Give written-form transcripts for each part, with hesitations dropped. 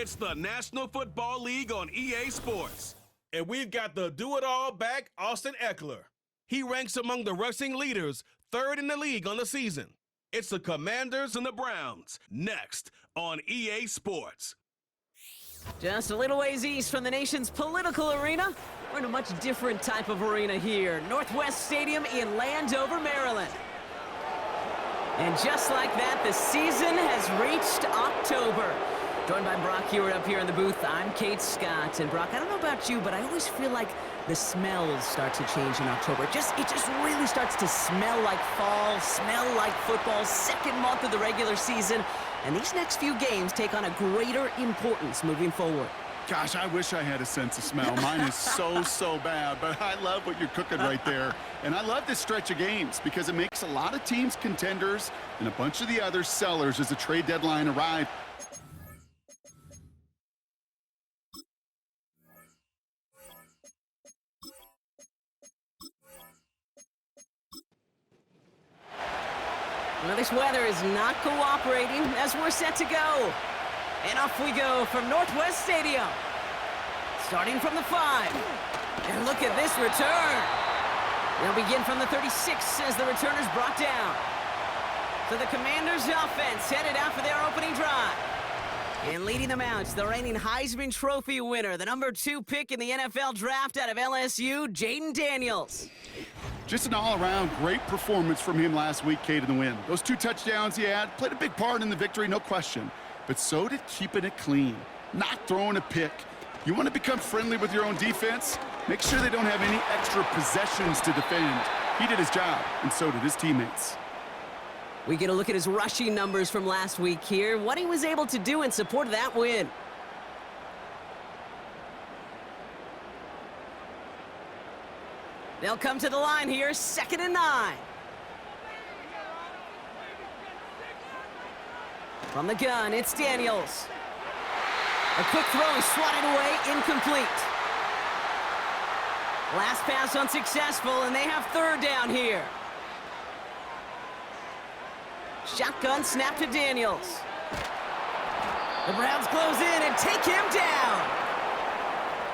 It's the National Football League on EA Sports. And we've got the do-it-all back, Austin Eckler. He ranks among the rushing leaders, third in the league on the season. It's the Commanders and the Browns, next on EA Sports. Just a little ways east from the nation's political arena, we're in a much different type of arena here, Northwest Stadium in Landover, Maryland. And just like that, the season has reached October. Joined by Brock Hewitt up here in the booth, I'm Kate Scott. And Brock, I don't know about you, but I always feel like the smells start to change in October. It just really starts to smell like fall, smell like football, second month of the regular season. And these next few games take on a greater importance moving forward. Gosh, I wish I had a sense of smell. Mine is so bad, but I love what you're cooking right there. And I love this stretch of games because it makes a lot of teams contenders and a bunch of the other sellers as the trade deadline arrives. Well, this weather is not cooperating as we're set to go. And off we go from Northwest Stadium. Starting from the 5. And look at this return. They'll begin from the 36 as the return is brought down. So the Commanders' offense headed out for their opening drive. And leading them out, the reigning Heisman Trophy winner, the number 2 pick in the NFL draft out of LSU, Jaden Daniels. Just an all-around great performance from him last week, Kate, in the win. Those 2 touchdowns he had played a big part in the victory, no question. But so did keeping it clean, not throwing a pick. You want to become friendly with your own defense? Make sure they don't have any extra possessions to defend. He did his job, and so did his teammates. We get a look at his rushing numbers from last week here, what he was able to do in support of that win. They'll come to the line here, 2nd and 9. From the gun, it's Daniels. A quick throw is swatted away, incomplete. Last pass unsuccessful, and they have 3rd down here. Shotgun snap to Daniels. The Browns close in and take him down.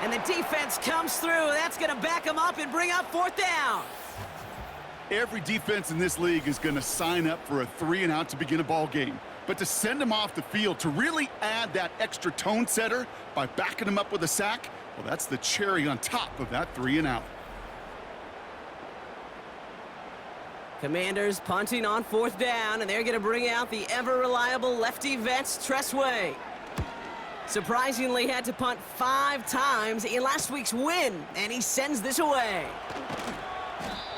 And the defense comes through. That's going to back him up and bring up 4th down. Every defense in this league is going to sign up for a 3-and-out to begin a ball game. But to send him off the field, to really add that extra tone setter by backing him up with a sack, well, that's the cherry on top of that 3-and-out. Commanders punting on 4th down, and they're going to bring out the ever-reliable lefty vets, Tressway. Surprisingly had to punt 5 times in last week's win, and he sends this away.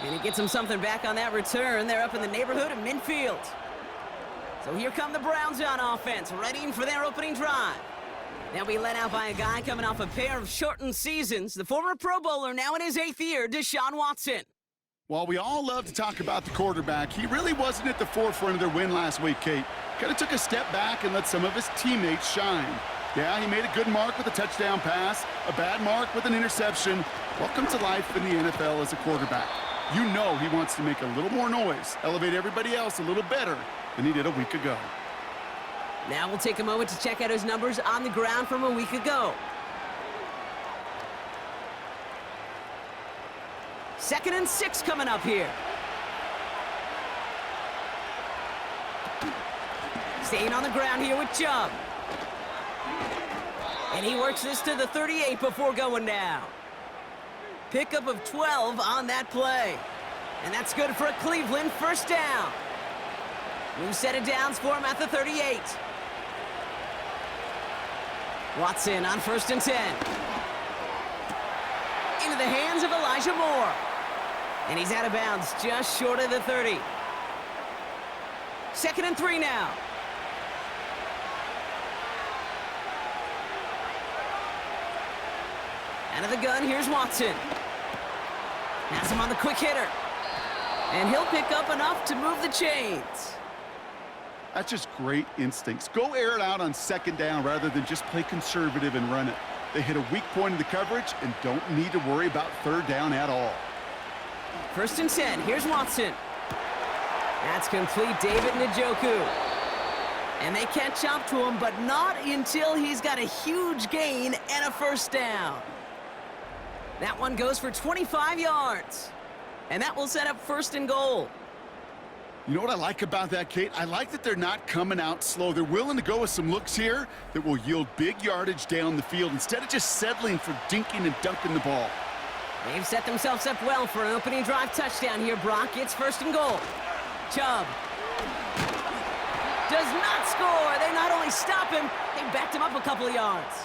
And he gets him something back on that return. They're up in the neighborhood of midfield. So here come the Browns on offense, readying for their opening drive. They'll be led out by a guy coming off a pair of shortened seasons, the former Pro Bowler, now in his 8th year, Deshaun Watson. While we all love to talk about the quarterback, he really wasn't at the forefront of their win last week, Kate. Kind of took a step back and let some of his teammates shine. Yeah, he made a good mark with a touchdown pass, a bad mark with an interception. Welcome to life in the NFL as a quarterback. You know he wants to make a little more noise, elevate everybody else a little better than he did a week ago. Now we'll take a moment to check out his numbers on the ground from a week ago. 2nd and 6 coming up here. Staying on the ground here with Chubb. And he works this to the 38 before going down. Pickup of 12 on that play. And that's good for a Cleveland 1st down. New set of downs for him at the 38. Watson on 1st and 10. Into the hands of Elijah Moore. And he's out of bounds just short of the 30. 2nd and 3 now. Out of the gun, here's Watson. Has him on the quick hitter. And he'll pick up enough to move the chains. That's just great instincts. Go air it out on 2nd down rather than just play conservative and run it. They hit a weak point in the coverage and don't need to worry about 3rd down at all. 1st and 10, here's Watson. That's complete, David Njoku. And they catch up to him, but not until he's got a huge gain and a first down. That one goes for 25 yards. And that will set up 1st and goal. You know what I like about that, Kate? I like that they're not coming out slow. They're willing to go with some looks here that will yield big yardage down the field instead of just settling for dinking and dunking the ball. They've set themselves up well for an opening drive touchdown here, Brock. It's 1st and goal. Chubb does not score. They not only stop him, they backed him up a couple of yards.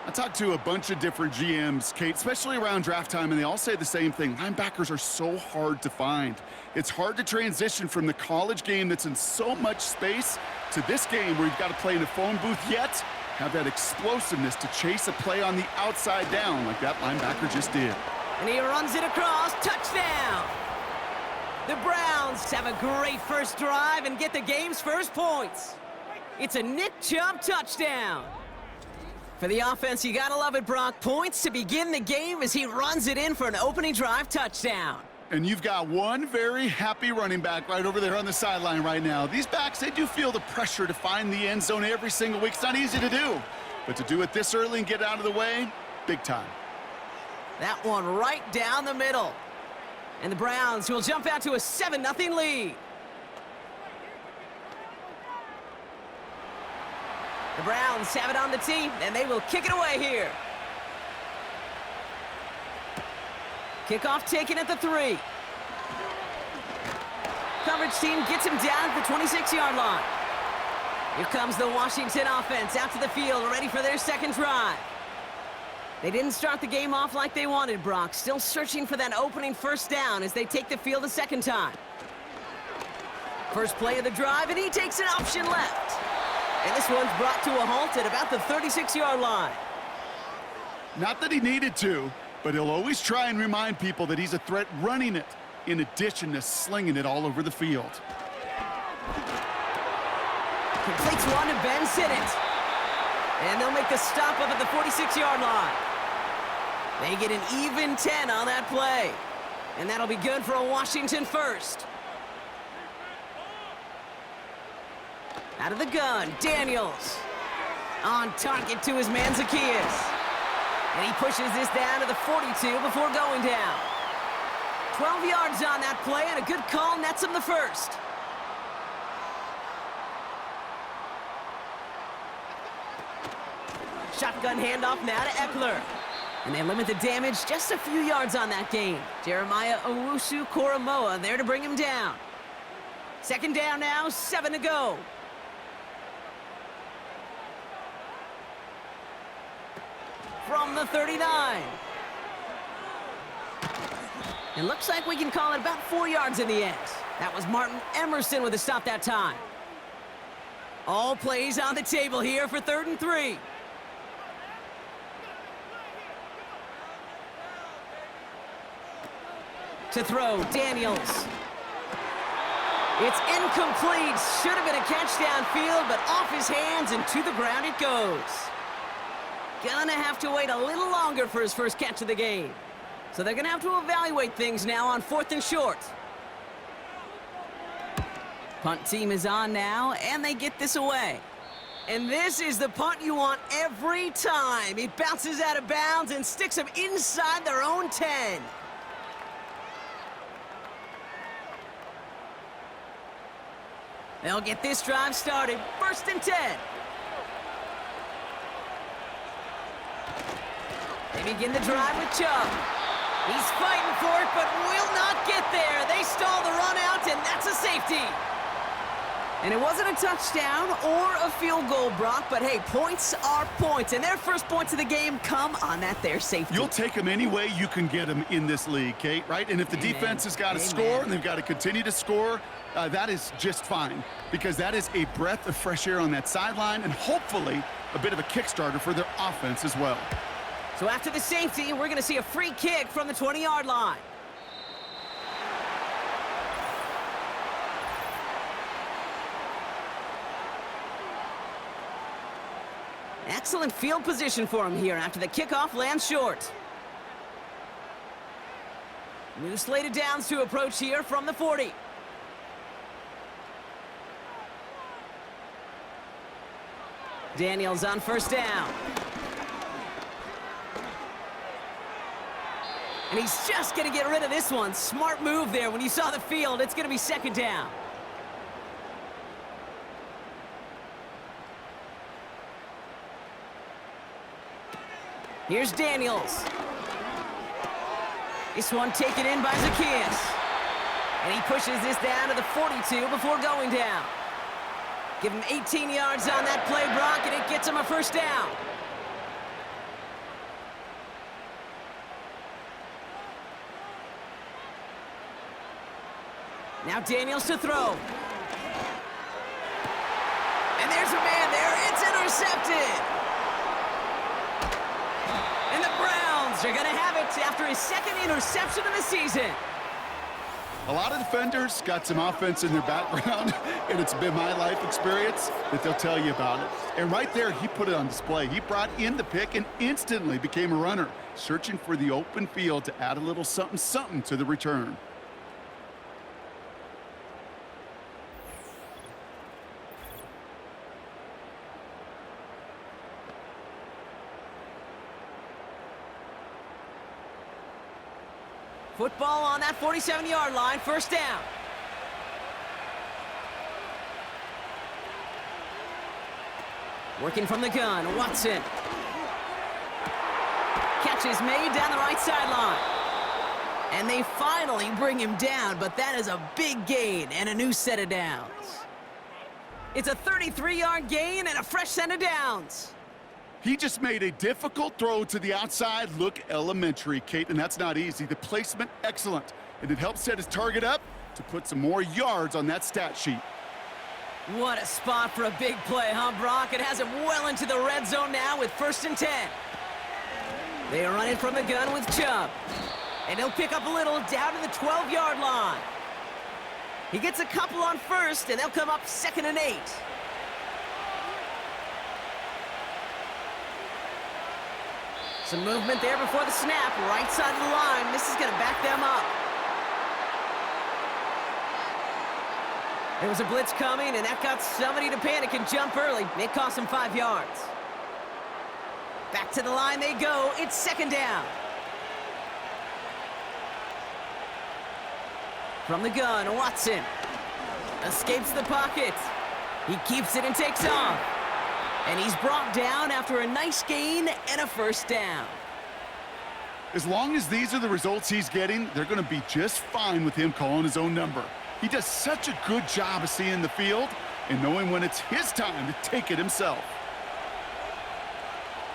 I talked to a bunch of different GMs, Kate, especially around draft time, and they all say the same thing. Linebackers are so hard to find. It's hard to transition from the college game that's in so much space to this game where you've got to play in a phone booth, yet have that explosiveness to chase a play on the outside down like that linebacker just did. And he runs it across. Touchdown! The Browns have a great first drive and get the game's first points. It's a Nick Chubb touchdown. For the offense, you gotta love it, Brock. Points to begin the game as he runs it in for an opening drive touchdown. And you've got one very happy running back right over there on the sideline right now. These backs, they do feel the pressure to find the end zone every single week. It's not easy to do, but to do it this early and get out of the way, big time. That one right down the middle. And the Browns will jump out to a 7-0 lead. The Browns have it on the tee, and they will kick it away here. Kickoff taken at the 3. Coverage team gets him down at the 26-yard line. Here comes the Washington offense out to the field, ready for their second drive. They didn't start the game off like they wanted, Brock. Still searching for that opening first down as they take the field a second time. First play of the drive, and he takes an option left. And this one's brought to a halt at about the 36-yard line. Not that he needed to, but he'll always try and remind people that he's a threat running it, in addition to slinging it all over the field. Completes one to Ben Sinnott. And they'll make the stop up at the 46-yard line. They get an even 10 on that play. And that'll be good for a Washington first. Out of the gun, Daniels. On target to his man Zacchaeus. And he pushes this down to the 42 before going down. 12 yards on that play, and a good call nets him the first. Shotgun handoff now to Eckler. And they limit the damage just a few yards on that gain. Jeremiah Owusu-Koramoah there to bring him down. Second down now, 7 to go. From the 39. It looks like we can call it about 4 yards in the end. That was Martin Emerson with a stop that time. All plays on the table here for 3rd and 3. To throw, Daniels. It's incomplete. Should have been a catch downfield, but off his hands and to the ground it goes. Gonna have to wait a little longer for his first catch of the game. So they're gonna have to evaluate things now on 4th and short. Punt team is on now, and they get this away. And this is the punt you want every time. It bounces out of bounds and sticks them inside their own 10. They'll get this drive started. 1st and 10. They begin the drive with Chubb. He's fighting for it, but will not get there. They stall the run out, and that's a safety. And it wasn't a touchdown or a field goal, Brock, but hey, points are points, and their first points of the game come on that there safety. You'll take them any way you can get them in this league, Kate, right? And if the defense has got to score and they've got to continue to score, that is just fine, because that is a breath of fresh air on that sideline and hopefully a bit of a kickstarter for their offense as well. So after the safety, we're going to see a free kick from the 20-yard line. Excellent field position for him here after the kickoff lands short. New slated downs to approach here from the 40. Daniels on first down. And he's just going to get rid of this one. Smart move there. When you saw the field, it's going to be second down. Here's Daniels. This one taken in by Zacchaeus. And he pushes this down to the 42 before going down. Give him 18 yards on that play, Brock, and it gets him a first down. Now Daniels to throw. And there's a man there. It's intercepted. And the Browns are going to have it after his second interception of the season. A lot of defenders got some offense in their background, and it's been my life experience that they'll tell you about it. And right there, he put it on display. He brought in the pick and instantly became a runner, searching for the open field to add a little something-something to the return. Football on that 47-yard line, first down. Working from the gun, Watson. Catch is made down the right sideline. And they finally bring him down, but that is a big gain and a new set of downs. It's a 33-yard gain and a fresh set of downs. He just made a difficult throw to the outside look elementary, Kate, and that's not easy. The placement, excellent. And it helped set his target up to put some more yards on that stat sheet. What a spot for a big play, huh, Brock? It has him well into the red zone now with 1st and 10. They are running from the gun with Chubb. And he'll pick up a little down to the 12-yard line. He gets a couple on first, and they'll come up 2nd and 8. Some movement there before the snap, right side of the line. This is going to back them up. There was a blitz coming, and that got somebody to panic and jump early. It cost them 5 yards. Back to the line they go. It's 2nd down. From the gun, Watson. Escapes the pocket. He keeps it and takes off. And he's brought down after a nice gain and a 1st down. As long as these are the results he's getting, they're going to be just fine with him calling his own number. He does such a good job of seeing the field and knowing when it's his time to take it himself.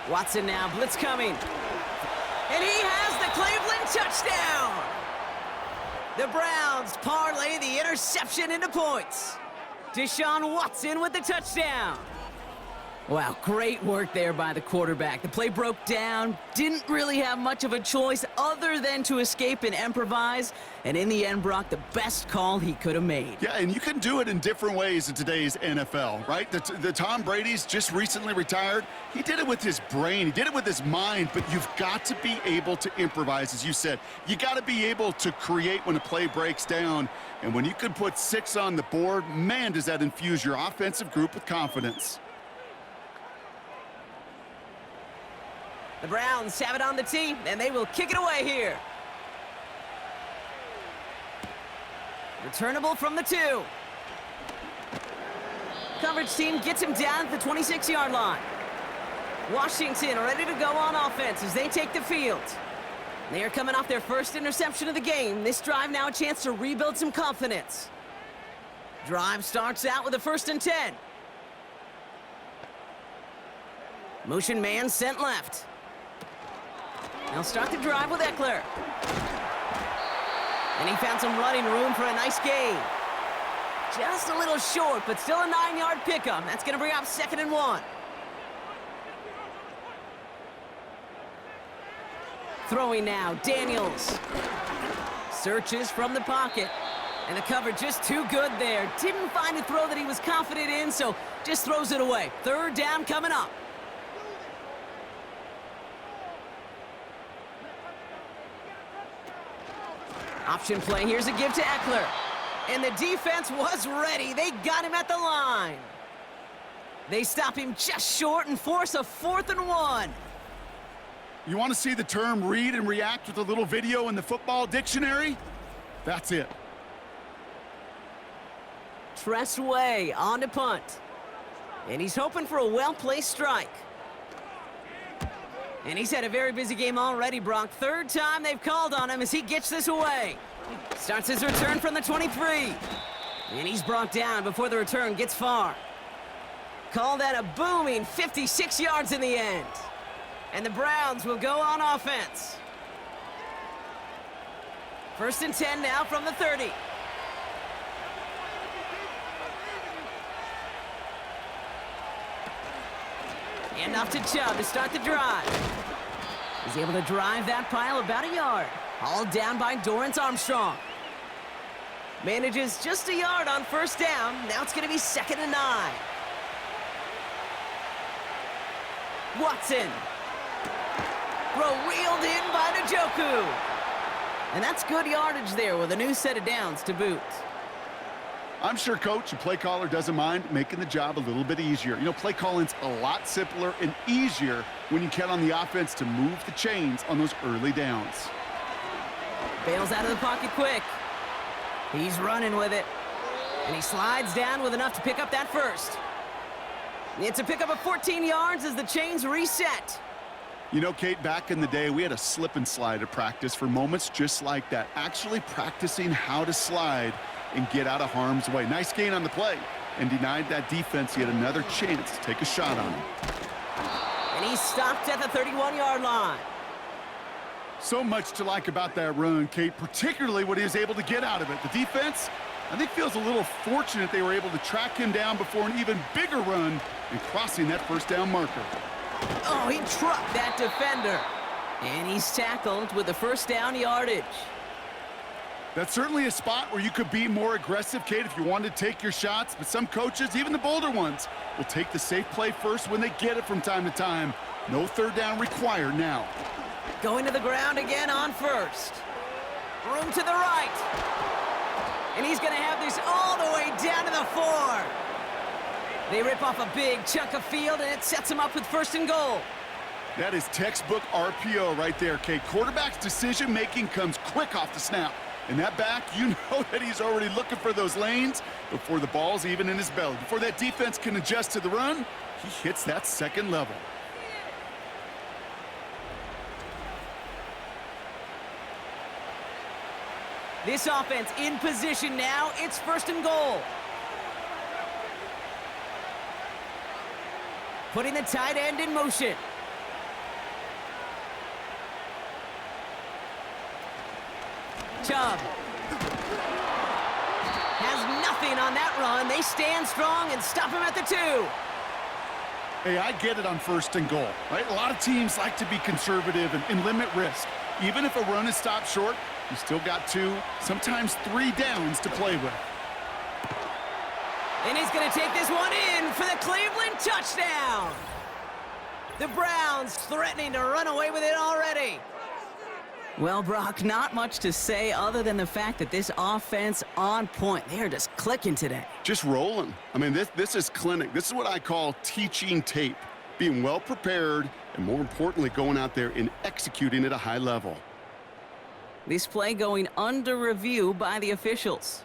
Watson now, blitz coming. And he has the Cleveland touchdown. The Browns parlay the interception into points. Deshaun Watson with the touchdown. Wow, great work there by the quarterback. The play broke down, didn't really have much of a choice other than to escape and improvise, and in the end, Brock, the best call he could have made. Yeah, and you can do it in different ways in today's NFL, right? The Tom Brady's just recently retired. He did it with his brain. He did it with his mind, but you've got to be able to improvise, as you said. You got to be able to create when a play breaks down, and when you can put 6 on the board, man, does that infuse your offensive group with confidence. The Browns have it on the tee, and they will kick it away here. Returnable from the 2. Coverage team gets him down at the 26-yard line. Washington ready to go on offense as they take the field. They are coming off their first interception of the game. This drive now a chance to rebuild some confidence. Drive starts out with a 1st and 10. Motion man sent left. They'll start the drive with Eckler. And he found some running room for a nice gain. Just a little short, but still a 9-yard pickup. That's going to bring up 2nd and 1. Throwing now, Daniels. Searches from the pocket. And the cover just too good there. Didn't find a throw that he was confident in, so just throws it away. 3rd down coming up. Option play, here's a give to Eckler. And the defense was ready. They got him at the line. They stop him just short and force a 4th and 1. You want to see the term read and react with a little video in the football dictionary? That's it. Tressway on to punt. And he's hoping for a well-placed strike. And he's had a very busy game already, Brock. 3rd time they've called on him as he gets this away. Starts his return from the 23. And he's brought down before the return gets far. Call that a booming 56 yards in the end. And the Browns will go on offense. 1st and 10 now from the 30. And off to Chubb to start the drive. He's able to drive that pile about a yard. Hauled down by Dorrance Armstrong. Manages just a yard on 1st down. Now it's going to be 2nd and 9. Watson. Throw reeled in by Njoku. And that's good yardage there with a new set of downs to boot. I'm sure coach and play caller doesn't mind making the job a little bit easier. You know, play calling's a lot simpler and easier when you count on the offense to move the chains on those early downs. Bails out of the pocket quick. He's running with it. And he slides down with enough to pick up that 1st. It's a pickup of 14 yards as the chains reset. You know, Kate, back in the day, we had a slip and slide at practice for moments just like that. Actually practicing how to slide and get out of harm's way. Nice gain on the play and denied that defense yet another chance to take a shot on him. And he's stopped at the 31-yard line. So much to like about that run, Kate, particularly what he was able to get out of it. The defense, I think, feels a little fortunate they were able to track him down before an even bigger run and crossing that 1st down marker. Oh, he trucked that defender. And he's tackled with the 1st down yardage. That's certainly a spot where you could be more aggressive, Kate, if you wanted to take your shots. But some coaches, even the bolder ones, will take the safe play first when they get it from time to time. No 3rd down required now. Going to the ground again on 1st. Room to the right. And he's going to have this all the way down to the 4. They rip off a big chunk of field, and it sets him up with 1st and goal. That is textbook RPO right there, Kate. Quarterback's decision-making comes quick off the snap. And that back, you know that he's already looking for those lanes before the ball's even in his belly. Before that defense can adjust to the run, he hits that 2nd level. This offense in position now. It's 1st and goal. Putting the tight end in motion. Chubb has nothing on that run. They stand strong and stop him at the 2. Hey, I get it on 1st and goal, right? A lot of teams like to be conservative and limit risk. Even if a run is stopped short, you still got 2, sometimes 3 downs to play with. And he's going to take this one in for the Cleveland touchdown. The Browns threatening to run away with it already. Well, Brock, not much to say other than the fact that this offense on point. They're just clicking today. Just rolling. I mean, this is clinic. This is what I call teaching tape. Being well prepared and, more importantly, going out there and executing at a high level. This play going under review by the officials.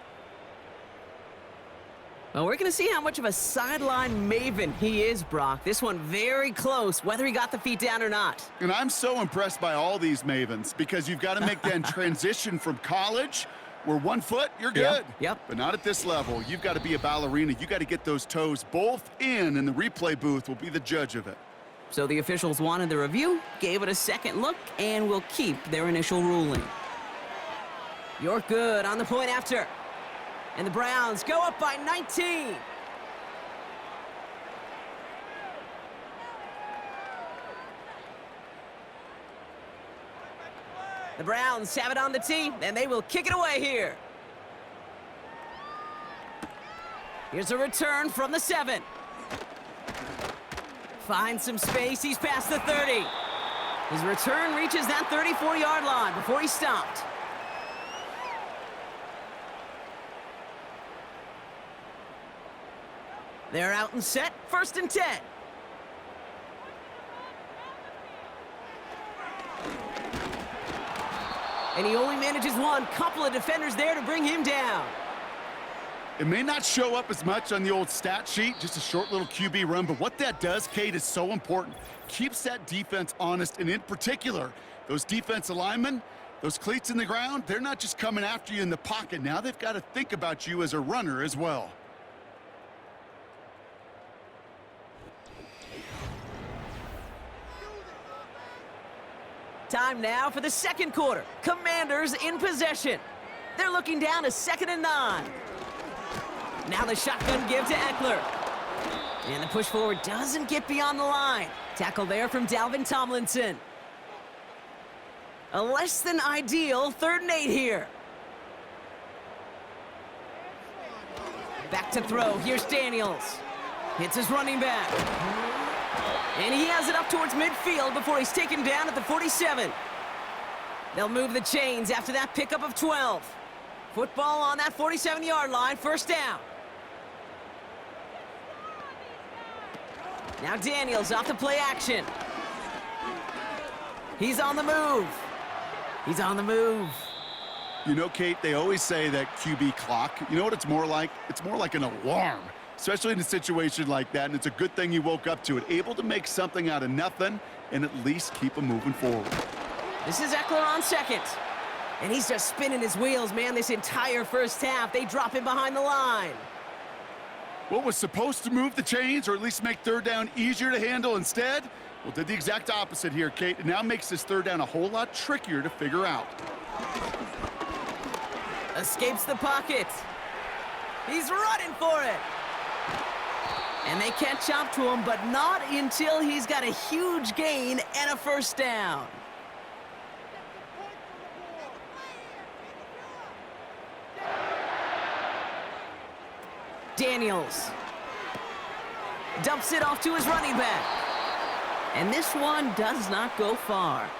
Well, we're going to see how much of a sideline maven he is, Brock. This one very close, whether he got the feet down or not. And I'm so impressed by all these mavens because you've got to make that transition from college where 1 foot, you're good. Yep. But not at this level. You've got to be a ballerina. You got to get those toes both in, and the replay booth will be the judge of it. So the officials wanted the review, gave it a second look, and will keep their initial ruling. You're good on the point after. And the Browns go up by 19. The Browns have it on the tee, and they will kick it away here. Here's a return from the 7. Finds some space. He's past the 30. His return reaches that 34-yard line before he's stopped. They're out and set, 1st and 10. And he only manages one. Couple of defenders there to bring him down. It may not show up as much on the old stat sheet, just a short little QB run, but what that does, Kate, is so important. Keeps that defense honest, and in particular, those defensive linemen, those cleats in the ground, they're not just coming after you in the pocket. Now they've got to think about you as a runner as well. Time now for the 2nd quarter. Commanders in possession. They're looking down to 2nd and 9. Now the shotgun give to Eckler. And the push forward doesn't get beyond the line. Tackle there from Dalvin Tomlinson. A less than ideal 3rd and 8 here. Back to throw. Here's Daniels. Hits his running back. And he has it up towards midfield before he's taken down at the 47. They'll move the chains after that pickup of 12. Football on that 47-yard line, 1st down. Now Daniels off the play action. He's on the move. He's on the move. You know, Kate, they always say that QB clock, you know what it's more like? It's more like an alarm, especially in a situation like that, and it's a good thing you woke up to it, able to make something out of nothing and at least keep them moving forward. This is Eckler on 2nd. And he's just spinning his wheels, man, this entire 1st half. They drop him behind the line. What was supposed to move the chains or at least make 3rd down easier to handle instead? Well, did the exact opposite here, Kate. It now makes this 3rd down a whole lot trickier to figure out. Escapes the pocket. He's running for it. And they catch up to him, but not until he's got a huge gain and a 1st down. Daniels dumps it off to his running back. And this one does not go far.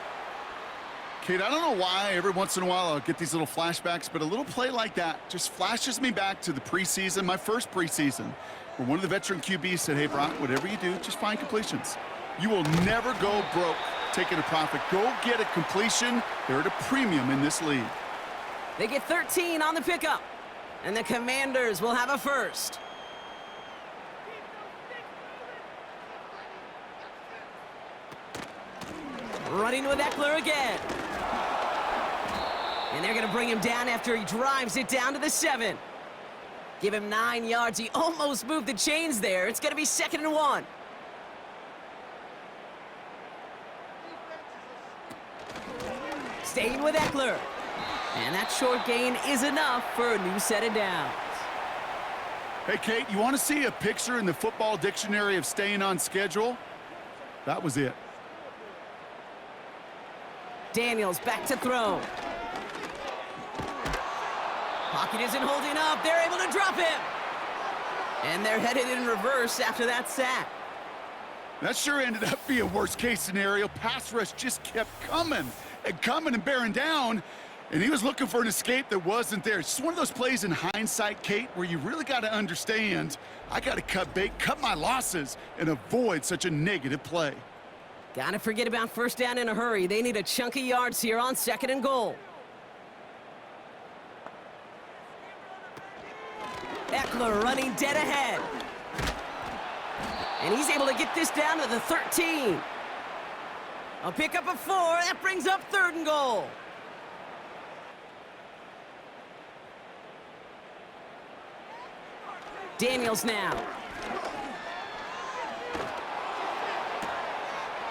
Kate, I don't know why every once in a while I'll get these little flashbacks, but a little play like that just flashes me back to the preseason, my first preseason, where one of the veteran QBs said, hey, Brock, whatever you do, just find completions. You will never go broke taking a profit. Go get a completion. They're at a premium in this league. They get 13 on the pickup, and the Commanders will have a 1st. Running with Eckler again. And they're going to bring him down after he drives it down to the 7. Give him 9 yards. He almost moved the chains there. It's going to be 2nd and 1. Staying with Eckler. And that short gain is enough for a new set of downs. Hey, Kate, you want to see a picture in the football dictionary of staying on schedule? That was it. Daniels back to throw. Pocket isn't holding up. They're able to drop him. And they're headed in reverse after that sack. That sure ended up being a worst-case scenario. Pass rush just kept coming and bearing down, and he was looking for an escape that wasn't there. It's just one of those plays in hindsight, Kate, where you really got to understand, I got to cut bait, cut my losses, and avoid such a negative play. Gotta forget about 1st down in a hurry. They need a chunk of yards here on 2nd and goal. Eckler running dead ahead. And he's able to get this down to the 13. A pickup of 4. That brings up 3rd and goal. Daniels now.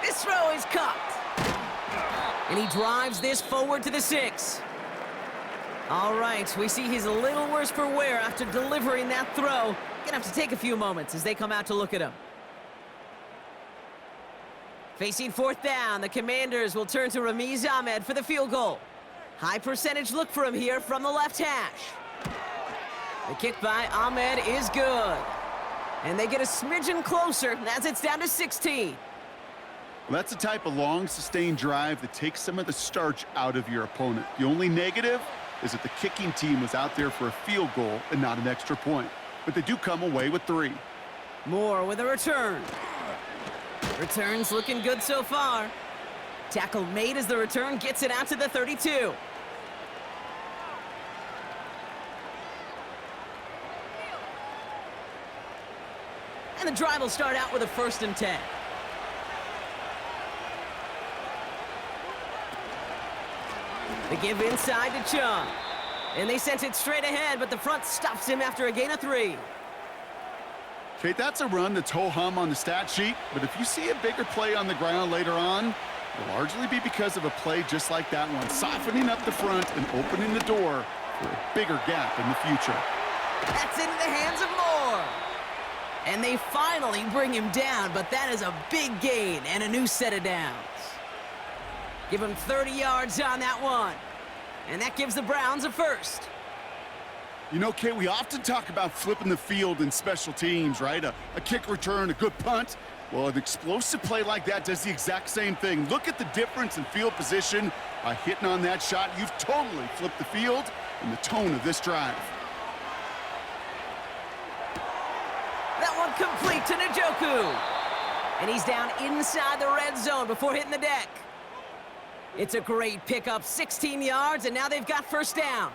This throw is caught. And he drives this forward to the 6. All right, we see he's a little worse for wear after delivering that throw. Gonna have to take a few moments as they come out to look at him. Facing 4th down, the Commanders will turn to Ramiz Ahmed for the field goal. High percentage look for him here from the left hash. The kick by Ahmed is good. And they get a smidgen closer as it's down to 16. Well, that's the type of long, sustained drive that takes some of the starch out of your opponent. The only negative is that the kicking team was out there for a field goal and not an extra point. But they do come away with 3. Moore with a return. Return's looking good so far. Tackle made as the return gets it out to the 32. And the drive will start out with a 1st and 10. The give inside to Chung. And they sent it straight ahead, but the front stops him after a gain of 3. Kate, that's a run that's ho-hum on the stat sheet, but if you see a bigger play on the ground later on, it'll largely be because of a play just like that one, softening up the front and opening the door for a bigger gap in the future. That's into the hands of Moore. And they finally bring him down, but that is a big gain and a new set of downs. Give him 30 yards on that one. And that gives the Browns a 1st. You know, Kate, we often talk about flipping the field in special teams, right? A kick return, a good punt. Well, an explosive play like that does the exact same thing. Look at the difference in field position. By hitting on that shot, you've totally flipped the field and the tone of this drive. That one complete to Njoku. And he's down inside the red zone before hitting the deck. It's a great pickup, 16 yards, and now they've got 1st down.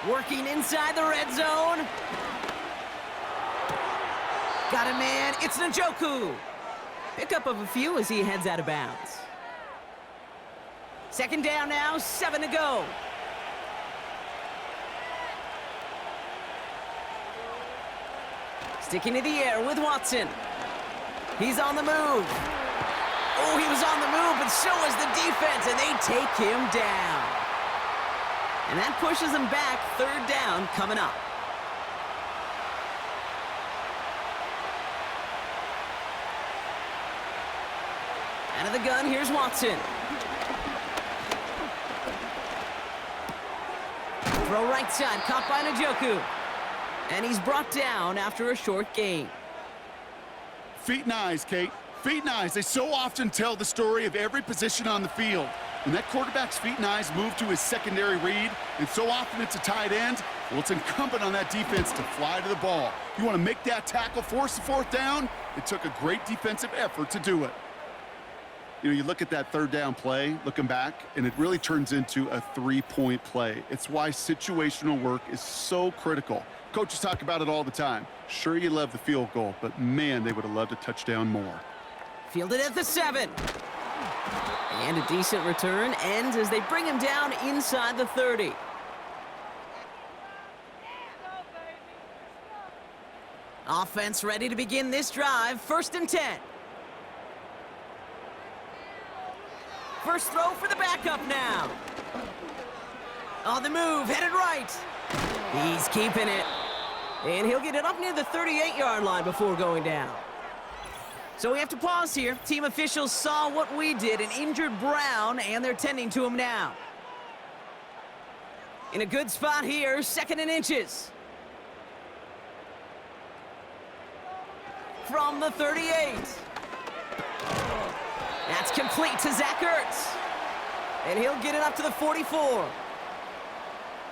Working inside the red zone. Got a man, it's Njoku. Pickup of a few as he heads out of bounds. 2nd down now, 7 to go. Sticking to the air with Watson. He's on the move. Oh, he was on the move, but so is the defense, and they take him down. And that pushes him back. 3rd down coming up. Out of the gun, here's Watson. Throw right side, caught by Njoku. And he's brought down after a short gain. Feet and eyes, Kate. Feet and eyes. They so often tell the story of every position on the field. When that quarterback's feet and eyes move to his secondary read, and so often it's a tight end, well, it's incumbent on that defense to fly to the ball. You want to make that tackle, force the 4th down? It took a great defensive effort to do it. You know, you look at that 3rd down play, looking back, and it really turns into a 3-point play. It's why situational work is so critical. Coaches talk about it all the time. Sure, you love the field goal, but man, they would have loved a touchdown more. Fielded at the 7. And a decent return ends as they bring him down inside the 30. Offense ready to begin this drive. 1st and 10. First throw for the backup now. On the move, headed right. He's keeping it. And he'll get it up near the 38-yard line before going down. So we have to pause here. Team officials saw what we did, an injured Brown, and they're tending to him now. In a good spot here, 2nd and inches. From the 38. That's complete to Zach Ertz. And he'll get it up to the 44.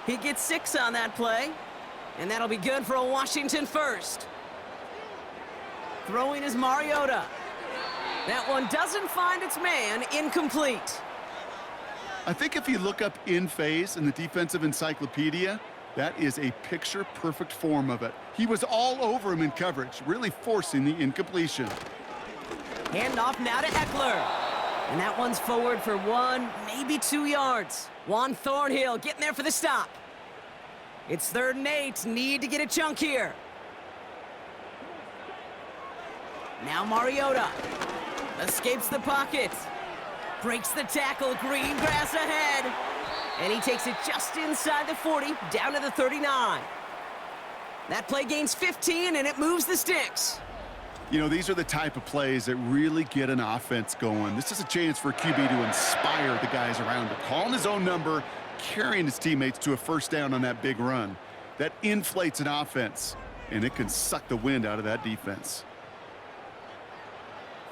He gets 6 on that play. And that'll be good for a Washington 1st. Throwing is Mariota. That one doesn't find its man, incomplete. I think if you look up in phase in the defensive encyclopedia, that is a picture-perfect form of it. He was all over him in coverage, really forcing the incompletion. Handoff now to Eckler. And that one's forward for 1, maybe 2 yards. Juan Thornhill getting there for the stop. It's 3rd and 8. Need to get a chunk here. Now Mariota. Escapes the pocket. Breaks the tackle. Green grass ahead. And he takes it just inside the 40, down to the 39. That play gains 15, and it moves the sticks. You know, these are the type of plays that really get an offense going. This is a chance for QB to inspire the guys around him. Calling his own number, carrying his teammates to a 1st down on that big run. That inflates an offense, and it can suck the wind out of that defense.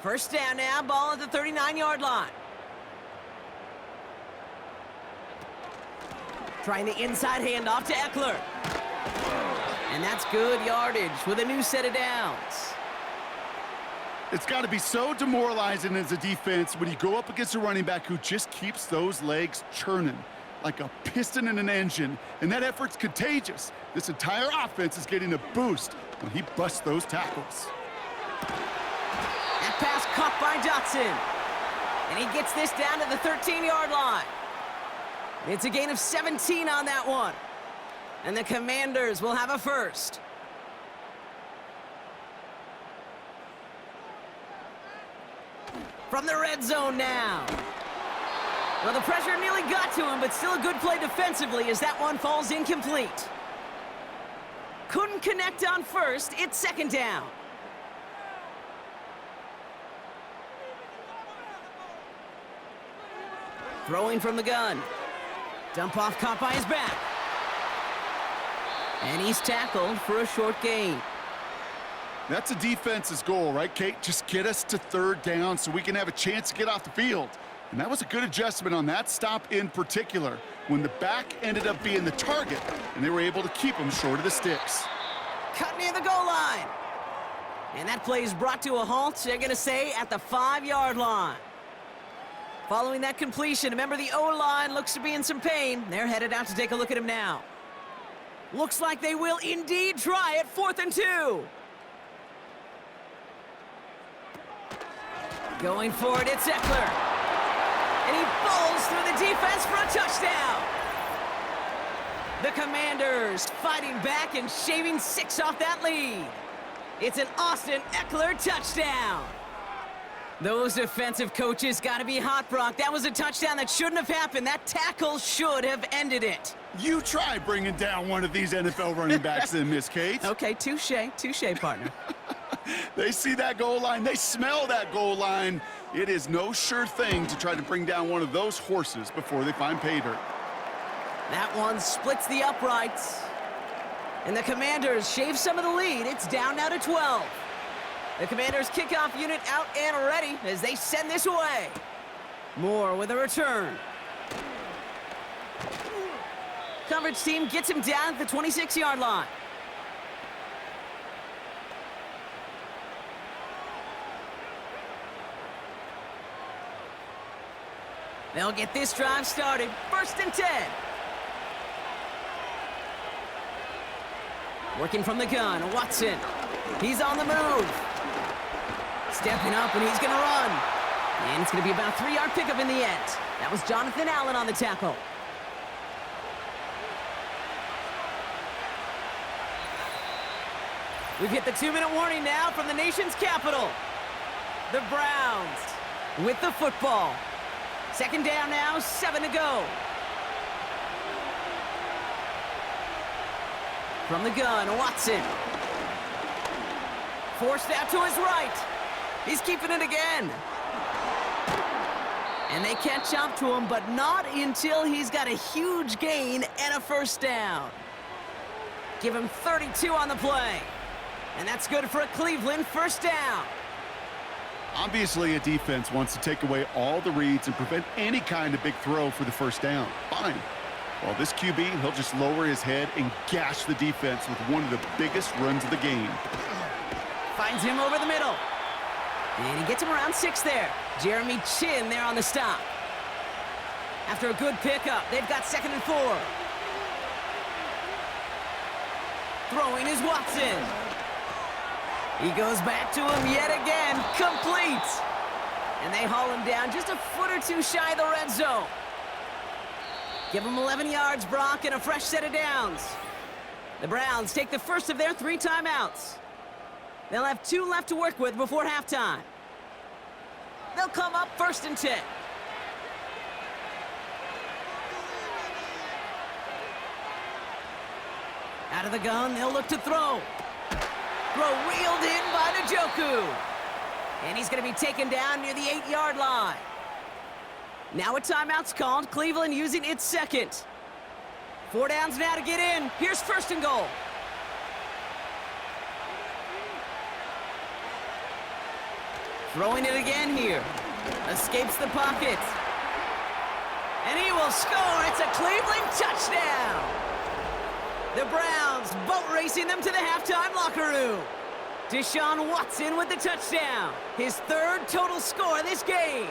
1st down now, ball at the 39-yard line. Trying the inside handoff to Eckler. And that's good yardage with a new set of downs. It's got to be so demoralizing as a defense when you go up against a running back who just keeps those legs churning like a piston in an engine, and that effort's contagious. This entire offense is getting a boost when he busts those tackles. That pass caught by Dotson. And he gets this down to the 13-yard line. It's a gain of 17 on that one. And the Commanders will have a first. From the red zone now. Well, the pressure nearly got to him, but still a good play defensively as that one falls incomplete. Couldn't connect on first. It's second down. Throwing from the gun. Dump off caught by his back. And he's tackled for a short gain. That's a defense's goal, right, Kate? Just get us to third down so we can have a chance to get off the field. And that was a good adjustment on that stop in particular, when the back ended up being the target, and they were able to keep him short of the sticks. Cut near the goal line. And that play is brought to a halt, they're going to say, at the 5-yard line. Following that completion, remember the O-line looks to be in some pain. They're headed out to take a look at him now. Looks like they will indeed try it, 4th and 2. Going for it, it's Eckler. And he falls through the defense for a touchdown. The Commanders fighting back and shaving 6 off that lead. It's an Austin Eckler touchdown. Those defensive coaches got to be hot, Brock. That was a touchdown that shouldn't have happened. That tackle should have ended it. You try bringing down one of these NFL running backs then, Miss Kate. Okay, touche, partner. They see that goal line. They smell that goal line. It is no sure thing to try to bring down one of those horses before they find pay dirt. That one splits the uprights. And the Commanders shave some of the lead. It's down now to 12. The Commanders' kickoff unit out and ready as they send this away. Moore with a return. Coverage team gets him down at the 26-yard line. They'll get this drive started. 1st and 10. Working from the gun, Watson. He's on the move. Stepping up, and he's going to run. And it's going to be about a 3-yard pickup in the end. That was Jonathan Allen on the tackle. We've hit the 2-minute warning now from the nation's capital. The Browns with the football. Second down now, 7 to go. From the gun, Watson. Forced out to his right. He's keeping it again. And they catch up to him, but not until he's got a huge gain and a first down. Give him 32 on the play. And that's good for a Cleveland first down. Obviously, a defense wants to take away all the reads and prevent any kind of big throw for the first down. Fine. Well, this QB, he'll just lower his head and gash the defense with one of the biggest runs of the game. Finds him over the middle. And he gets him around 6 there. Jeremy Chin there on the stop. After a good pickup, they've got 2nd and 4. Throwing is Watson. He goes back to him yet again, complete. And they haul him down just a foot or two shy of the red zone. Give him 11 yards, Brock, and a fresh set of downs. The Browns take the first of their 3 timeouts. They'll have 2 left to work with before halftime. They'll come up 1st and 10. Out of the gun, they'll look to throw. Throw reeled in by Njoku. And he's going to be taken down near the 8-yard line. Now a timeout's called. Cleveland using its second. 4 downs now to get in. Here's 1st and goal. Throwing it again here. Escapes the pocket. And he will score. It's a Cleveland touchdown. The Browns boat racing them to the halftime locker room. Deshaun Watson with the touchdown. His third total score this game.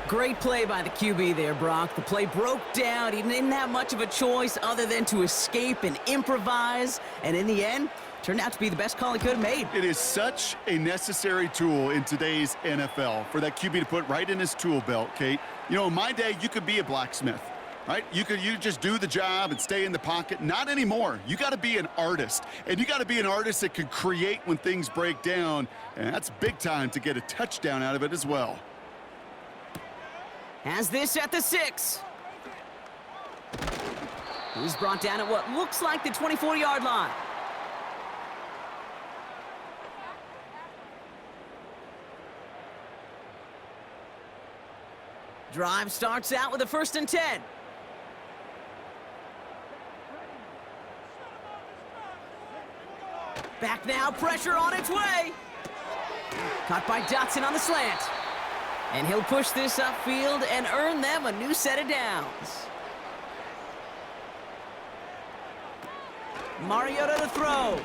Great play by the QB there, Brock. The play broke down. He didn't have much of a choice other than to escape and improvise. And in the end, turned out to be the best call he could have made. It is such a necessary tool in today's NFL for that QB to put right in his tool belt, Kate. You know, in my day, you could be a blacksmith, right? You just do the job and stay in the pocket. Not anymore. You got to be an artist, and you got to be an artist that can create when things break down, and that's big time to get a touchdown out of it as well. Has this at the 6. He's brought down at what looks like the 24-yard line. Drive starts out with a 1st and 10. Back now, pressure on its way. Caught by Dotson on the slant. And he'll push this upfield and earn them a new set of downs. Mariota to throw.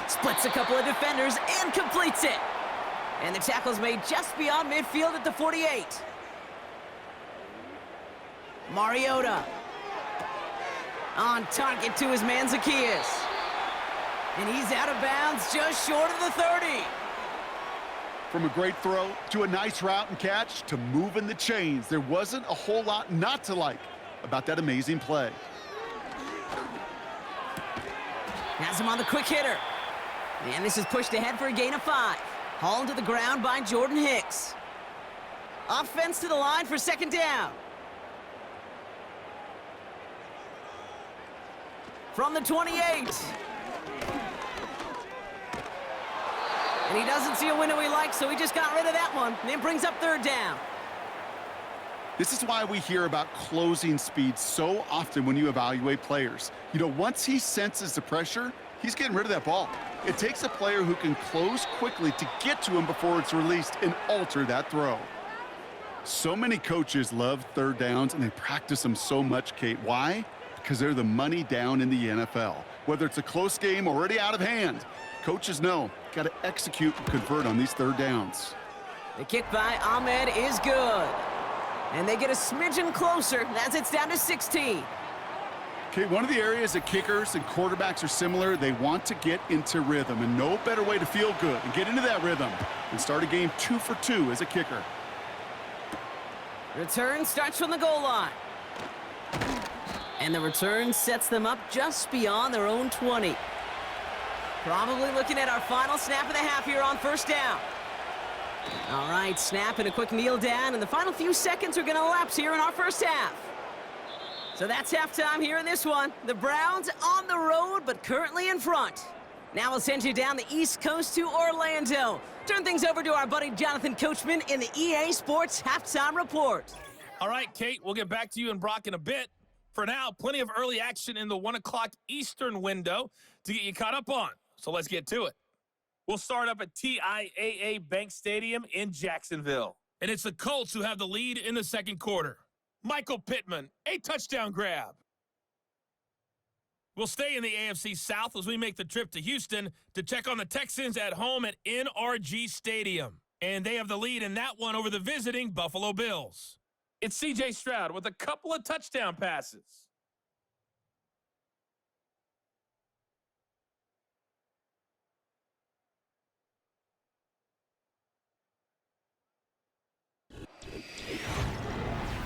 Splits a couple of defenders and completes it. And the tackle's made just beyond midfield at the 48. Mariota. On target to his man Zacchaeus. And he's out of bounds just short of the 30. From a great throw to a nice route and catch to moving the chains, there wasn't a whole lot not to like about that amazing play. Has him on the quick hitter. And this is pushed ahead for a gain of 5. Hauled to the ground by Jordan Hicks. Offense to the line for 2nd down. From the 28. And he doesn't see a window he likes, so he just got rid of that one. And it brings up 3rd down. This is why we hear about closing speed so often when you evaluate players. You know, once he senses the pressure, he's getting rid of that ball. It takes a player who can close quickly to get to him before it's released and alter that throw. So many coaches love 3rd downs, and they practice them so much, Kate. Why? Because they're the money down in the NFL. Whether it's a close game already out of hand, coaches know, got to execute and convert on these 3rd downs. The kick by Ahmed is good. And they get a smidgen closer as it's down to 16. Okay, one of the areas that kickers and quarterbacks are similar, they want to get into rhythm, and no better way to feel good and get into that rhythm and start a game 2 for 2 as a kicker. Return starts from the goal line. And the return sets them up just beyond their own 20. Probably looking at our final snap of the half here on 1st down. All right, snap and a quick kneel down, and the final few seconds are going to elapse here in our 1st half. So that's halftime here in this one. The Browns on the road, but currently in front. Now we'll send you down the East Coast to Orlando. Turn things over to our buddy Jonathan Coachman in the EA Sports Halftime Report. All right, Kate, we'll get back to you and Brock in a bit. For now, plenty of early action in the 1 o'clock Eastern window to get you caught up on. So let's get to it. We'll start up at TIAA Bank Stadium in Jacksonville. And it's the Colts who have the lead in the 2nd quarter. Michael Pittman, a touchdown grab. We'll stay in the AFC South as we make the trip to Houston to check on the Texans at home at NRG Stadium. And they have the lead in that one over the visiting Buffalo Bills. It's C.J. Stroud with a couple of touchdown passes.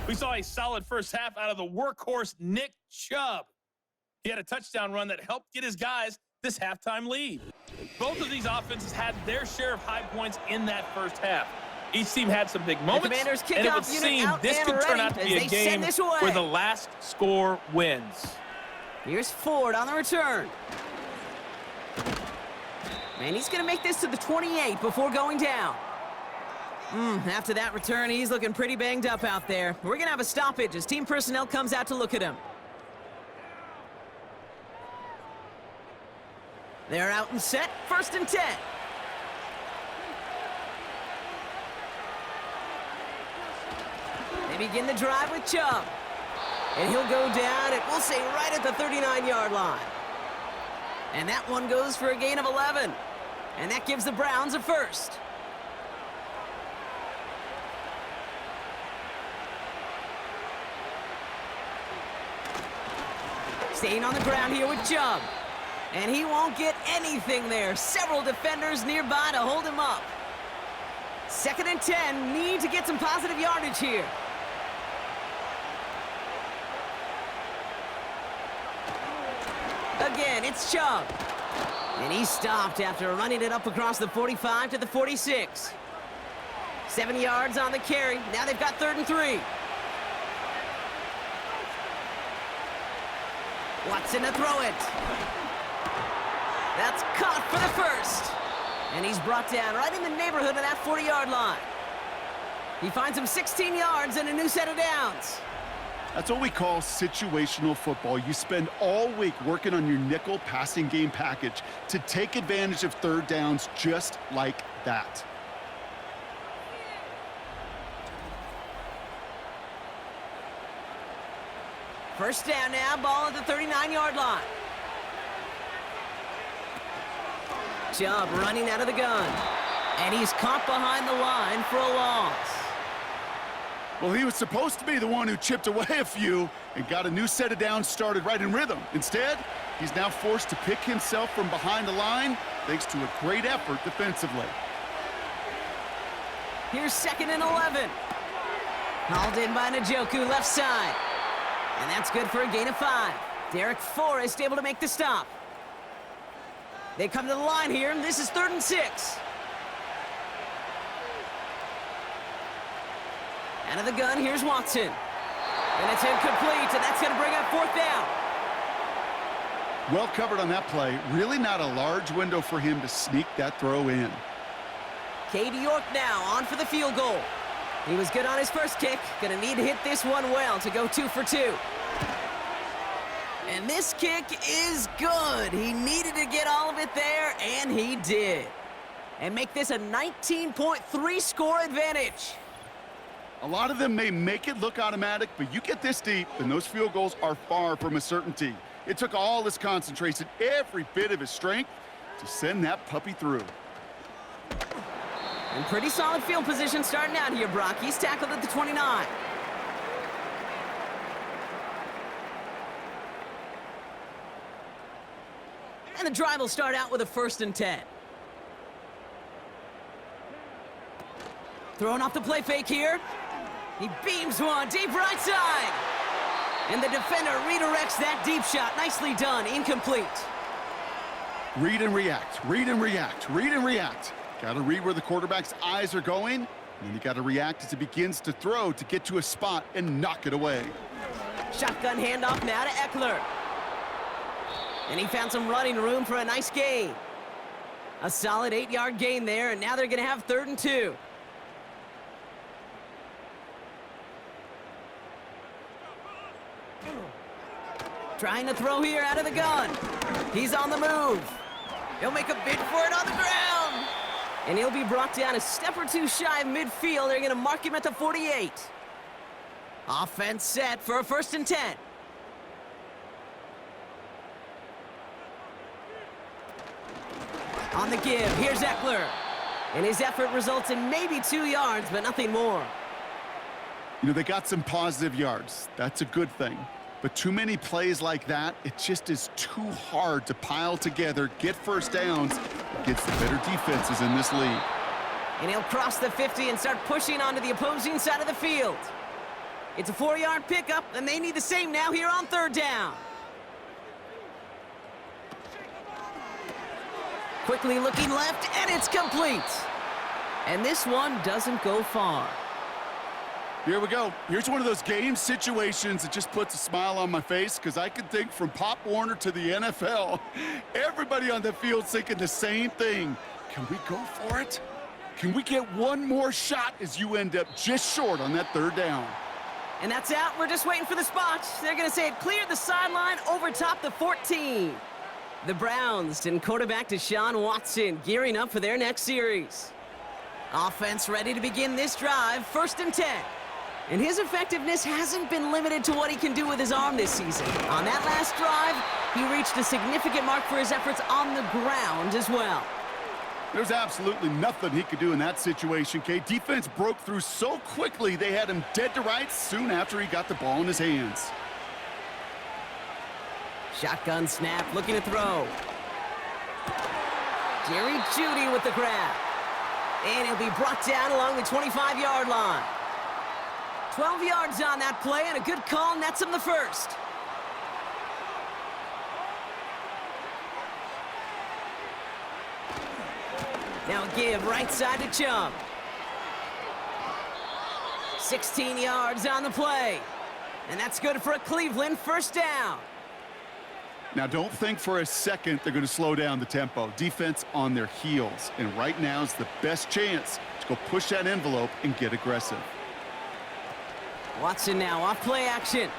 We saw a solid first half out of the workhorse Nick Chubb. He had a touchdown run that helped get his guys this halftime lead. Both of these offenses had their share of high points in that first half. Each team had some big moments, and it would seem this could turn out to be a game where the last score wins. Here's Ford on the return. And he's going to make this to the 28 before going down. After that return, he's looking pretty banged up out there. We're going to have a stoppage as team personnel comes out to look at him. They're out and set, 1st and 10. They begin the drive with Chubb. And he'll go down at, we'll say, right at the 39-yard line. And that one goes for a gain of 11. And that gives the Browns a first. Staying on the ground here with Chubb. And he won't get anything there. Several defenders nearby to hold him up. 2nd and 10, need to get some positive yardage here. Again, it's Chubb. And he stopped after running it up across the 45 to the 46. 7 yards on the carry. Now they've got 3rd and 3. Watson to throw it. That's caught for the first. And he's brought down right in the neighborhood of that 40-yard line. He finds him 16 yards and a new set of downs. That's what we call situational football. You spend all week working on your nickel passing game package to take advantage of 3rd downs just like that. First down now, ball at the 39-yard line. Chubb running out of the gun. And he's caught behind the line for a loss. Well, he was supposed to be the one who chipped away a few and got a new set of downs started right in rhythm. Instead, he's now forced to pick himself from behind the line thanks to a great effort defensively. Here's 2nd and 11. Hauled in by Njoku, left side. And that's good for a gain of 5. Derek Forrest able to make the stop. They come to the line here, and this is 3rd and 6. Out of the gun, here's Watson. And it's incomplete, and that's going to bring up 4th down. Well covered on that play. Really not a large window for him to sneak that throw in. Cade York now on for the field goal. He was good on his first kick. Going to need to hit this one well to go 2 for 2. And this kick is good. He needed to get all of it there, and he did. And make this a 19.3 score advantage. A lot of them may make it look automatic, but you get this deep, and those field goals are far from a certainty. It took all his concentration, every bit of his strength, to send that puppy through. And pretty solid field position starting out here, Brock. He's tackled at the 29. And the drive will start out with a 1st and 10. Throwing off the play fake here. He beams one deep right side. And the defender redirects that deep shot. Nicely done. Incomplete. Read and react. Read and react. Read and react. Got to read where the quarterback's eyes are going. And then you got to react as he begins to throw to get to a spot and knock it away. Shotgun handoff now to Eckler. And he found some running room for a nice gain. A solid 8-yard gain there, and now they're going to have 3rd and 2. Trying to throw here out of the gun. He's on the move. He'll make a bid for it on the ground. And he'll be brought down a step or two shy of midfield. They're going to mark him at the 48. Offense set for a 1st and 10. On the give, here's Eckler. And his effort results in maybe 2 yards, but nothing more. You know, they got some positive yards. That's a good thing. But too many plays like that, it just is too hard to pile together, get 1st downs against the better defenses in this league. And he'll cross the 50 and start pushing onto the opposing side of the field. It's a 4-yard pickup, and they need the same now here on 3rd down. Quickly looking left, and it's complete. And this one doesn't go far. Here we go. Here's one of those game situations that just puts a smile on my face because I can think from Pop Warner to the NFL. Everybody on the field thinking the same thing. Can we go for it? Can we get one more shot as you end up just short on that 3rd down? And that's out. We're just waiting for the spot. They're going to say it cleared the sideline over top the 14. The Browns and quarterback Deshaun Watson gearing up for their next series. Offense ready to begin this drive. 1st and 10. And his effectiveness hasn't been limited to what he can do with his arm this season. On that last drive, he reached a significant mark for his efforts on the ground as well. There's absolutely nothing he could do in that situation, Kate. Defense broke through so quickly, they had him dead to rights soon after he got the ball in his hands. Shotgun snap, looking to throw. Jerry Jeudy with the grab. And he'll be brought down along the 25-yard line. 12 yards on that play, and a good call nets him the first. Now a give right side to Chubb. 16 yards on the play. And that's good for a Cleveland first down. Now, don't think for a second they're going to slow down the tempo. Defense on their heels. And right now is the best chance to go push that envelope and get aggressive. Watson now off play action.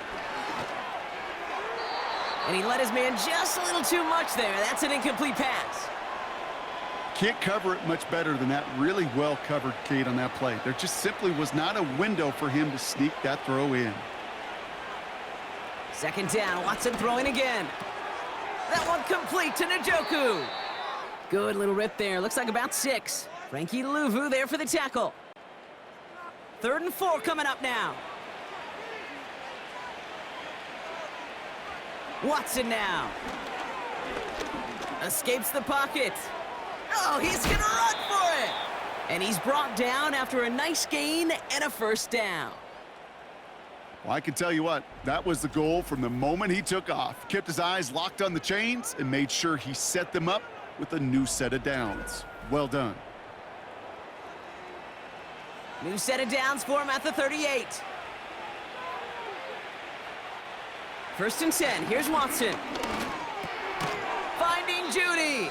And he let his man just a little too much there. That's an incomplete pass. Can't cover it much better than that. Really well covered, Kate, on that play. There just simply was not a window for him to sneak that throw in. Second down, Watson throwing again. That one complete to Njoku. Good little rip there. Looks like about 6. Frankie Louvu there for the tackle. 3rd and 4 coming up now. Watson now. Escapes the pocket. Oh, he's gonna run for it! And he's brought down after a nice gain and a first down. Well, I can tell you what, that was the goal from the moment he took off. Kept his eyes locked on the chains and made sure he set them up with a new set of downs. Well done. New set of downs for him at the 38. 1st and 10, here's Watson. Finding Jeudy.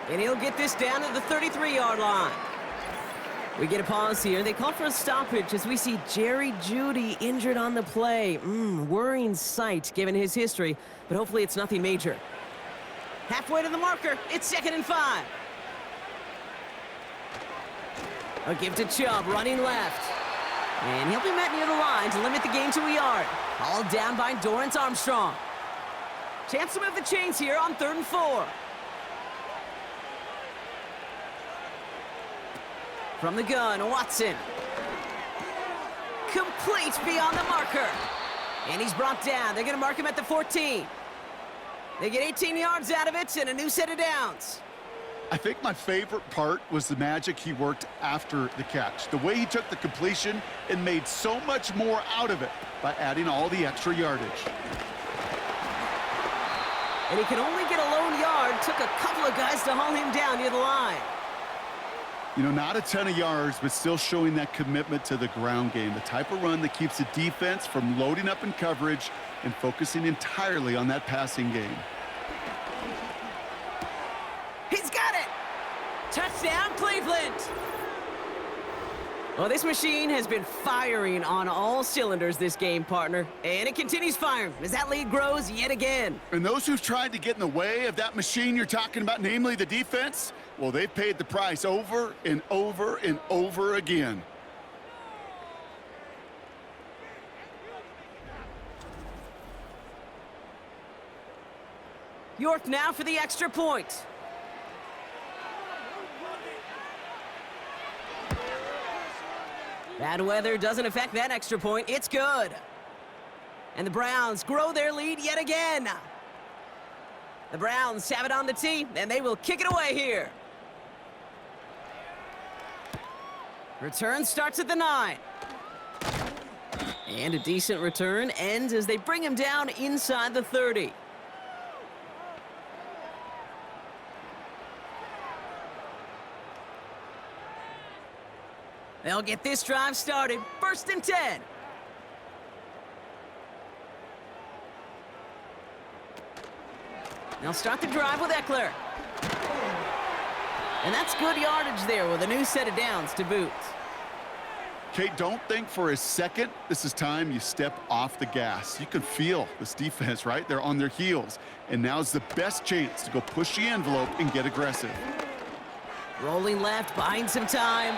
And he'll get this down to the 33-yard line. We get a pause here. They call for a stoppage as we see Jerry Jeudy injured on the play. Worrying sight given his history, but hopefully it's nothing major. Halfway to the marker, it's 2nd and 5. A give to Chubb, running left. And he'll be met near the line to limit the gain to a yard. Hauled down by Dorrance Armstrong. Chance to move the chains here on 3rd and 4. From the gun, Watson. Complete beyond the marker. And he's brought down. They're going to mark him at the 14. They get 18 yards out of it and a new set of downs. I think my favorite part was the magic he worked after the catch. The way he took the completion and made so much more out of it by adding all the extra yardage. And he could only get a lone yard. Took a couple of guys to haul him down near the line. You know, not a ton of yards, but still showing that commitment to the ground game. The type of run that keeps the defense from loading up in coverage and focusing entirely on that passing game. He's got it! Touchdown, Cleveland! Well, this machine has been firing on all cylinders this game, partner. And it continues firing as that lead grows yet again. And those who've tried to get in the way of that machine you're talking about, namely the defense, well, they've paid the price over and over and over again. York now for the extra point. Bad weather doesn't affect that extra point. It's good. And the Browns grow their lead yet again. The Browns have it on the tee, and they will kick it away here. Return starts at the 9. And a decent return ends as they bring him down inside the 30. They'll get this drive started. 1st and 10. They'll start the drive with Eckler. And that's good yardage there with a new set of downs to boot. Kate, don't think for a second this is time you step off the gas. You can feel this defense, right? They're on their heels. And now's the best chance to go push the envelope and get aggressive. Rolling left, buying some time.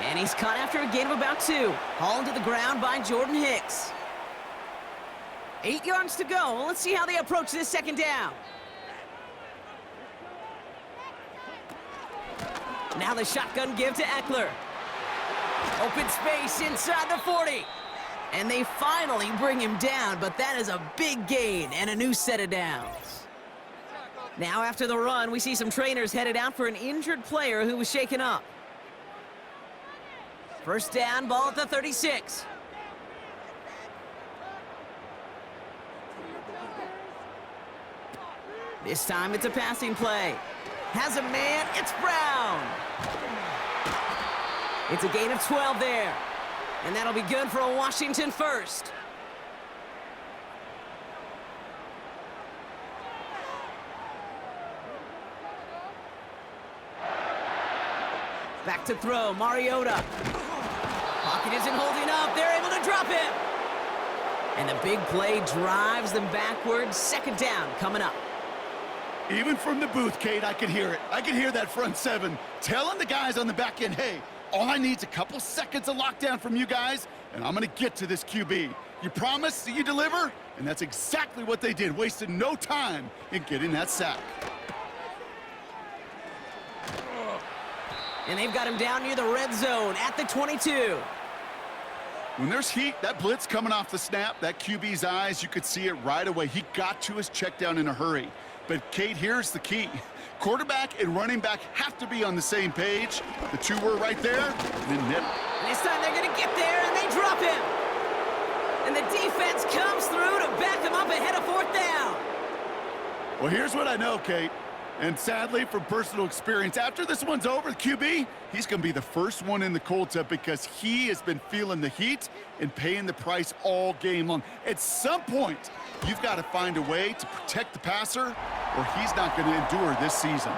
And he's caught after a gain of about 2. Hauled to the ground by Jordan Hicks. 8 yards to go. Let's see how they approach this second down. Now the shotgun give to Eckler. Open space inside the 40. And they finally bring him down, but that is a big gain and a new set of downs. Now after the run, we see some trainers headed out for an injured player who was shaken up. First down, ball at the 36. This time it's a passing play. Has a man, it's Brown. It's a gain of 12 there. And that'll be good for a Washington first. Back to throw, Mariota. Pocket isn't holding up, they're able to drop him. And the big play drives them backwards. Second down coming up. Even from the booth, Kate, I could hear it. I could hear that front seven telling the guys on the back end, hey, all I need is a couple seconds of lockdown from you guys, and I'm going to get to this QB. You promise that you deliver? And that's exactly what they did, wasted no time in getting that sack. And they've got him down near the red zone at the 22. When there's heat, that blitz coming off the snap, that QB's eyes, you could see it right away. He got to his check down in a hurry. But, Kate, here's the key. Quarterback and running back have to be on the same page. The two were right there, and then this time they're going to get there, and they drop him. And the defense comes through to back him up ahead of fourth down. Well, here's what I know, Kate. And sadly, from personal experience, after this one's over, the QB, he's going to be the first one in the cold tub because he has been feeling the heat and paying the price all game long. At some point, you've got to find a way to protect the passer or he's not going to endure this season.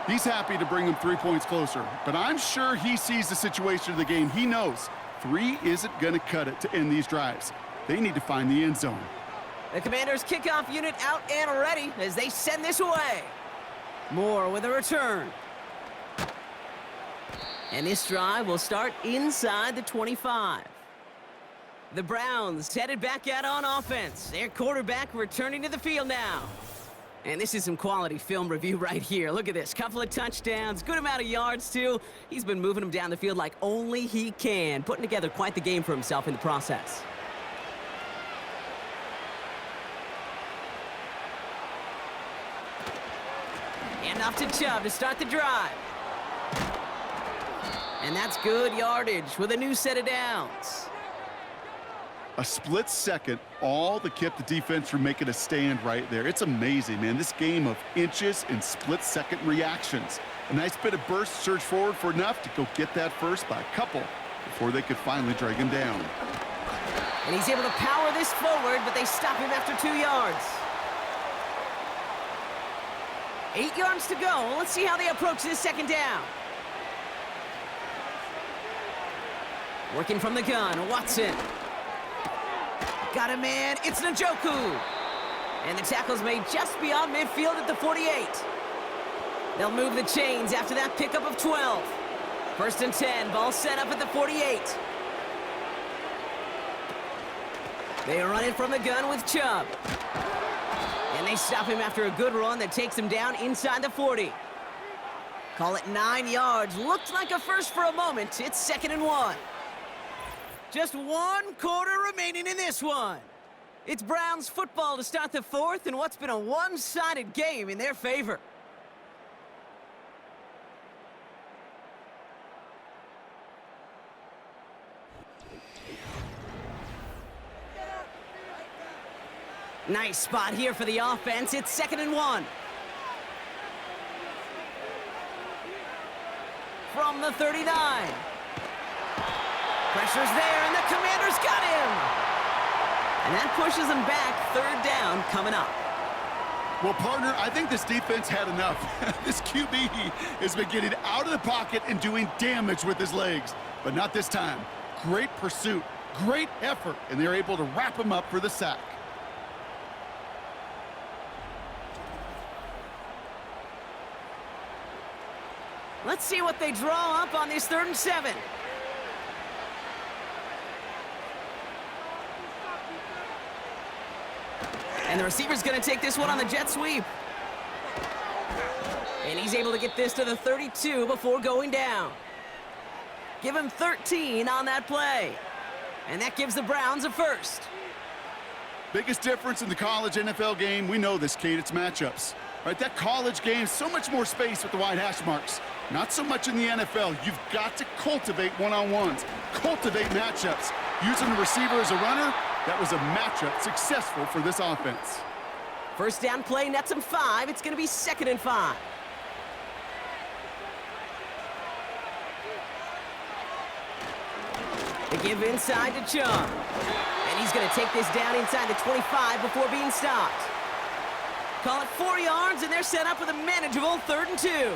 He's happy to bring him 3 points closer, but I'm sure he sees the situation of the game. He knows 3 isn't going to cut it to end these drives. They need to find the end zone. The Commanders' kickoff unit out and ready as they send this away. Moore with a return. And this drive will start inside the 25. The Browns headed back out on offense. Their quarterback returning to the field now. And this is some quality film review right here. Look at this. Couple of touchdowns, good amount of yards too. He's been moving them down the field like only he can, putting together quite the game for himself in the process. And off to Chubb to start the drive. And that's good yardage with a new set of downs. A split second, all that kept the defense from making a stand right there. It's amazing, man. This game of inches and split-second reactions. A nice bit of burst, surge forward for enough to go get that first by a couple before they could finally drag him down. And he's able to power this forward, but they stop him after 2 yards. 8 yards to go. Let's see how they approach this second down. Working from the gun, Watson. Got a man, it's Njoku. And the tackle's made just beyond midfield at the 48. They'll move the chains after that pickup of 12. First and 10, ball set up at the 48. They run it from the gun with Chubb. And they stop him after a good run that takes him down inside the 40. Call it 9 yards. Looked like a first for a moment. It's 2nd and 1. Just 1 quarter remaining in this one. It's Browns football to start the 4th in what's been a one-sided game in their favor. Nice spot here for the offense. It's 2nd and 1. From the 39. Pressure's there, and the Commanders got him! And that pushes them back. 3rd down coming up. Well, partner, I think this defense had enough. This QB has been getting out of the pocket and doing damage with his legs, but not this time. Great pursuit, great effort, and they're able to wrap him up for the sack. Let's see what they draw up on this 3rd and 7. And the receiver's going to take this one on the jet sweep. And he's able to get this to the 32 before going down. Give him 13 on that play. And that gives the Browns a first. Biggest difference in the college NFL game, we know this, Kate, it's matchups. Right, that college game, so much more space with the wide hash marks. Not so much in the NFL. You've got to cultivate one-on-ones, cultivate matchups. Using the receiver as a runner, that was a matchup successful for this offense. First down play nets him 5. It's going to be 2nd and 5. They give inside to Chubb. And he's going to take this down inside the 25 before being stopped. Call it 4 yards, and they're set up with a manageable 3rd and 2.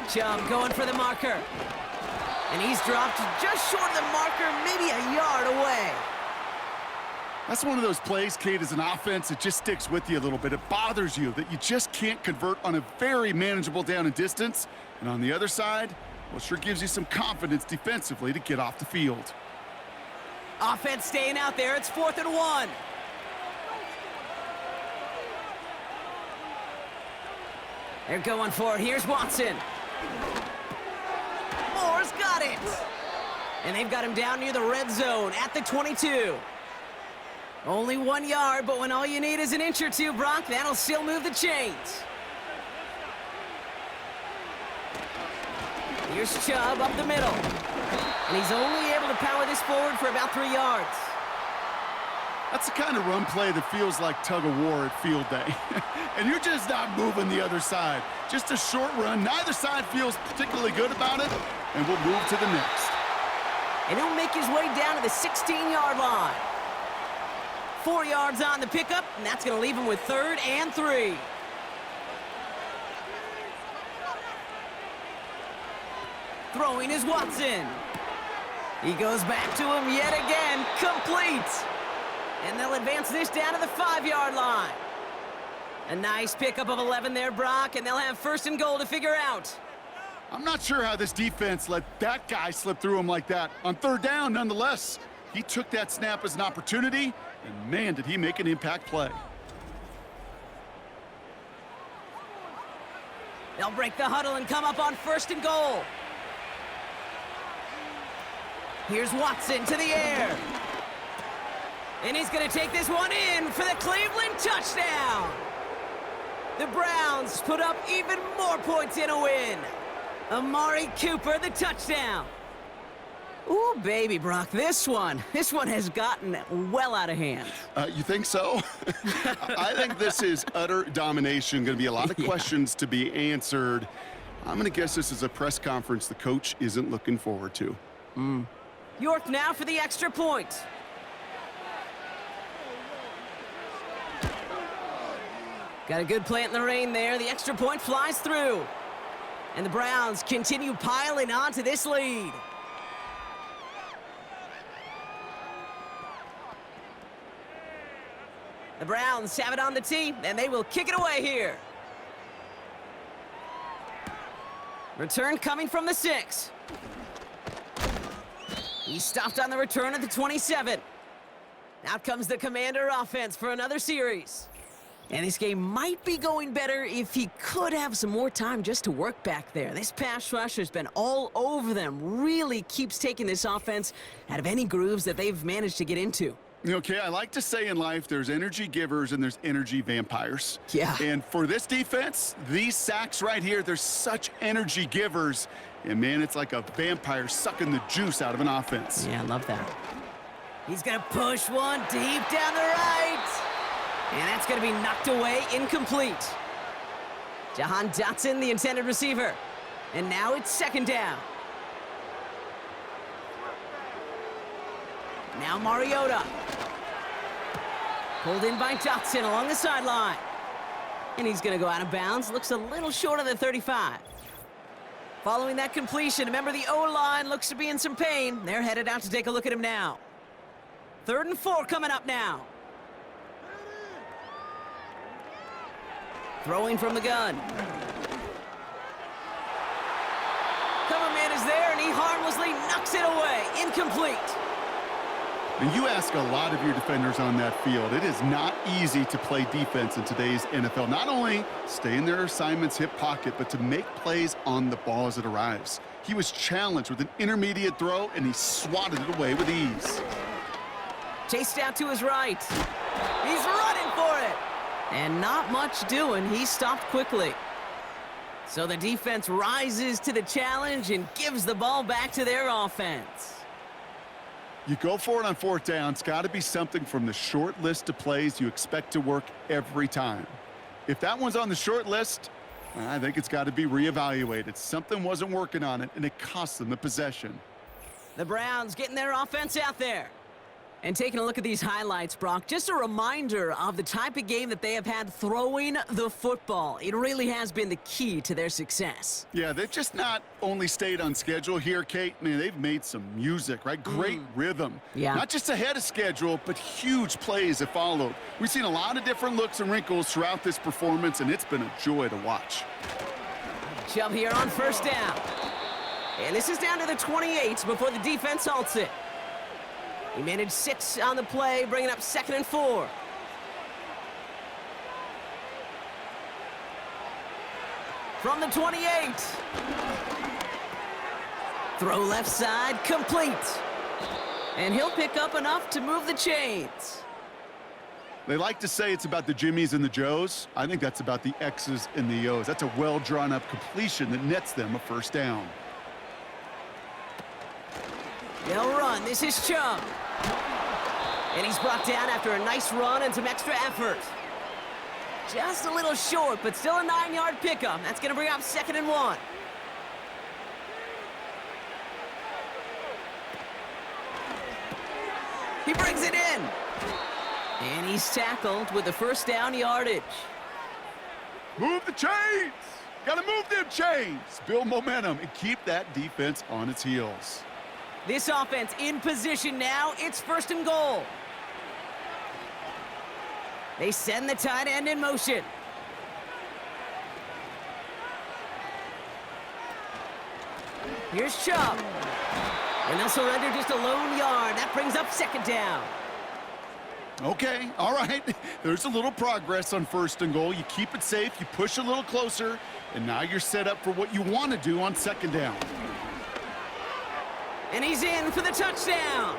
Chubb going for the marker. And he's dropped just short of the marker, maybe a yard away. That's one of those plays, Kate, as an offense, it just sticks with you a little bit. It bothers you that you just can't convert on a very manageable down and distance. And on the other side, well, sure gives you some confidence defensively to get off the field. Offense staying out there. It's 4th and 1. They're going for it. Here's Watson. Moore's got it. And they've got him down near the red zone at the 22. Only 1 yard, but when all you need is an inch or two, Brock, that'll still move the chains. Here's Chubb up the middle. And he's only able to power this forward for about 3 yards. That's the kind of run play that feels like tug-of-war at field day. And you're just not moving the other side. Just a short run. Neither side feels particularly good about it, and we'll move to the next. And he'll make his way down to the 16-yard line. 4 yards on the pickup, and that's going to leave him with 3rd and 3. Throwing is Watson. He goes back to him yet again, complete. And they'll advance this down to the 5-yard line. A nice pickup of 11 there, Brock, and they'll have 1st and goal to figure out. I'm not sure how this defense let that guy slip through him like that. On 3rd down, nonetheless, he took that snap as an opportunity, and man, did he make an impact play. They'll break the huddle and come up on 1st and goal. Here's Watson to the air. And he's going to take this one in for the Cleveland touchdown. The Browns put up even more points in a win. Amari Cooper, the touchdown. Ooh, baby, Brock, this one has gotten well out of hand. You think so? I think this is utter domination. Going to be a lot of questions to be answered. I'm going to guess this is a press conference the coach isn't looking forward to. York now for the extra point. Got a good plant in the rain there. The extra point flies through. And the Browns continue piling onto this lead. The Browns have it on the tee, and they will kick it away here. Return coming from the 6. He stopped on the return at the 27. Out comes the Commander offense for another series. And this game might be going better if he could have some more time just to work back there. This pass rush has been all over them. Really keeps taking this offense out of any grooves that they've managed to get into. Okay, I like to say in life there's energy givers and there's energy vampires. Yeah. And for this defense, these sacks right here, they're such energy givers. And man, it's like a vampire sucking the juice out of an offense. Yeah, I love that. He's going to push one deep down the right. And that's going to be knocked away, incomplete. Jahan Dotson, the intended receiver. And now it's 2nd down. Now Mariota. Pulled in by Dotson along the sideline. And he's going to go out of bounds. Looks a little short of the 35. Following that completion, remember the O-line looks to be in some pain. They're headed out to take a look at him now. 3rd and 4 coming up now. Throwing from the gun. Cover man is there, and he harmlessly knocks it away. Incomplete. And you ask a lot of your defenders on that field. It is not easy to play defense in today's NFL. Not only stay in their assignment's hip pocket, but to make plays on the ball as it arrives. He was challenged with an intermediate throw, and he swatted it away with ease. Chased out to his right. He's running for it. And not much doing. He stopped quickly. So the defense rises to the challenge and gives the ball back to their offense. You go for it on fourth down. It's got to be something from the short list of plays you expect to work every time. If that one's on the short list, I think it's got to be reevaluated. Something wasn't working on it, and it cost them the possession. The Browns getting their offense out there. And taking a look at these highlights, Brock, just a reminder of the type of game that they have had throwing the football. It really has been the key to their success. Yeah, they've just not only stayed on schedule here, Kate. Man, they've made some music, right? Great rhythm. Yeah. Not just ahead of schedule, but huge plays have followed. We've seen a lot of different looks and wrinkles throughout this performance, and it's been a joy to watch. Chubb here on first down. And this is down to the 28 before the defense halts it. He managed 6 on the play, bringing up 2nd and 4. From the 28. Throw left side, complete. And he'll pick up enough to move the chains. They like to say it's about the Jimmies and the Joes. I think that's about the X's and the O's. That's a well-drawn-up completion that nets them a first down. They'll run. This is Chubb. And he's brought down after a nice run and some extra effort. Just a little short, but still a 9-yard pickup. That's going to bring up 2nd and 1. He brings it in. And he's tackled with the first down yardage. Move the chains! Got to move them chains! Build momentum and keep that defense on its heels. This offense in position now. It's 1st and goal. They send the tight end in motion. Here's Chubb. And they'll surrender just a lone yard. That brings up 2nd down. Okay, all right. There's a little progress on 1st and goal. You keep it safe, you push a little closer, and now you're set up for what you want to do on 2nd down. And he's in for the touchdown.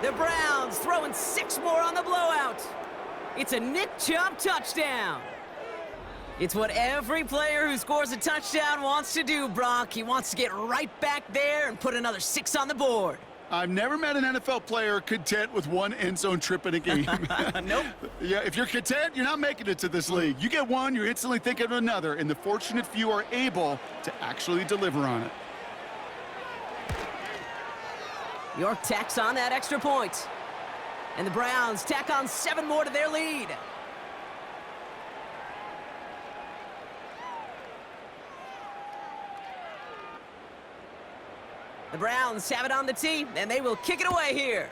The Browns throwing 6 more on the blowout. It's a Nick Chubb touchdown. It's what every player who scores a touchdown wants to do, Brock. He wants to get right back there and put another 6 on the board. I've never met an NFL player content with one end zone trip in a game. Nope. Yeah, if you're content, you're not making it to this league. You get one, you're instantly thinking of another, and the fortunate few are able to actually deliver on it. York tacks on that extra point. And the Browns tack on 7 more to their lead. The Browns have it on the tee, and they will kick it away here.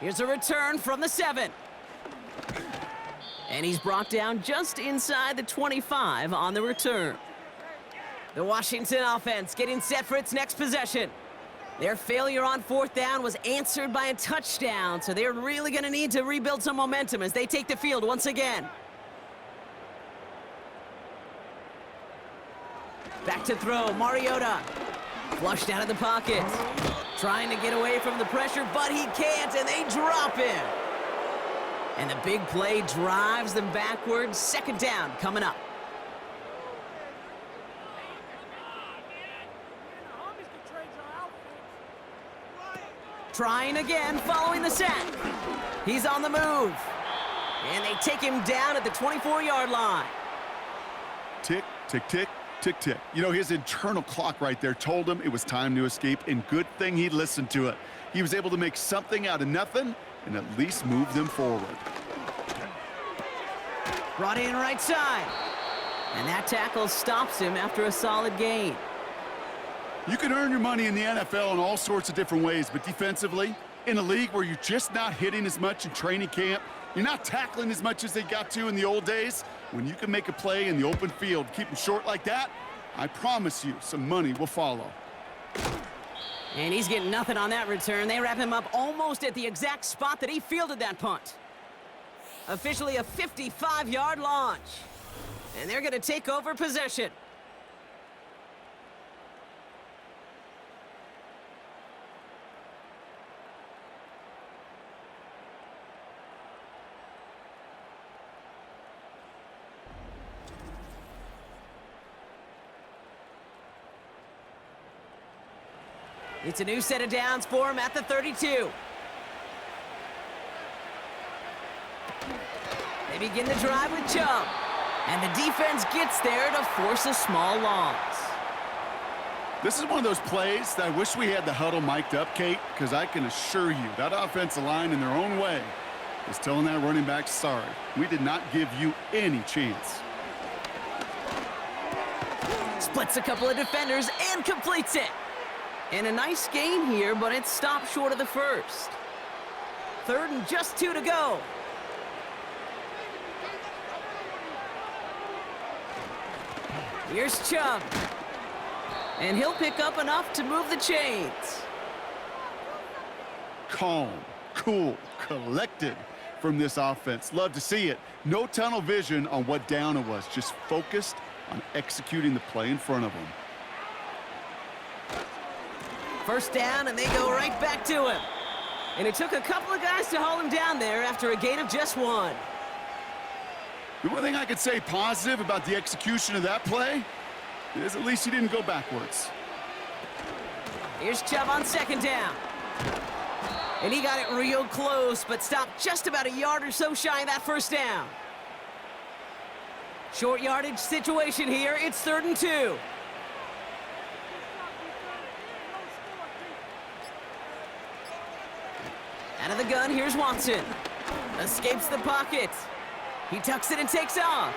Here's a return from the 7. And he's brought down just inside the 25 on the return. The Washington offense getting set for its next possession. Their failure on 4th down was answered by a touchdown, so they're really going to need to rebuild some momentum as they take the field once again. Back to throw, Mariota. Flushed out of the pocket. Trying to get away from the pressure, but he can't, and they drop him. And the big play drives them backwards. 2nd down coming up. Trying again, following the sack. He's on the move. And they take him down at the 24-yard line. Tick, tick, tick, tick, tick. You know, his internal clock right there told him it was time to escape, and good thing he listened to it. He was able to make something out of nothing and at least move them forward. Brought in right side. And that tackle stops him after a solid gain. You can earn your money in the NFL in all sorts of different ways, but defensively, in a league where you're just not hitting as much in training camp, You're not tackling as much as they got to in the old days. When you can make a play in the open field, keep them short like that, I promise you some money will follow. And he's getting nothing on that return. They wrap him up almost at the exact spot that he fielded that punt. Officially a 55-yard launch. And they're going to take over possession. It's a new set of downs for him at the 32. They begin the drive with Chubb. And the defense gets there to force a small loss. This is one of those plays that I wish we had the huddle mic'd up, Kate, because I can assure you that offensive line in their own way is telling that running back, sorry, we did not give you any chance. Splits a couple of defenders and completes it. And a nice gain here, but it stopped short of the first. 3rd and just 2 to go. Here's Chubb. And he'll pick up enough to move the chains. Calm, cool, collected from this offense. Love to see it. No tunnel vision on what down it was. Just focused on executing the play in front of them. First down, and they go right back to him. And it took a couple of guys to haul him down there after a gain of just 1. The one thing I could say positive about the execution of that play is at least he didn't go backwards. Here's Chubb on 2nd down. And he got it real close, but stopped just about a yard or so shy of that first down. Short yardage situation here. It's 3rd and 2. Out of the gun, here's Watson. Escapes the pocket. He tucks it and takes off.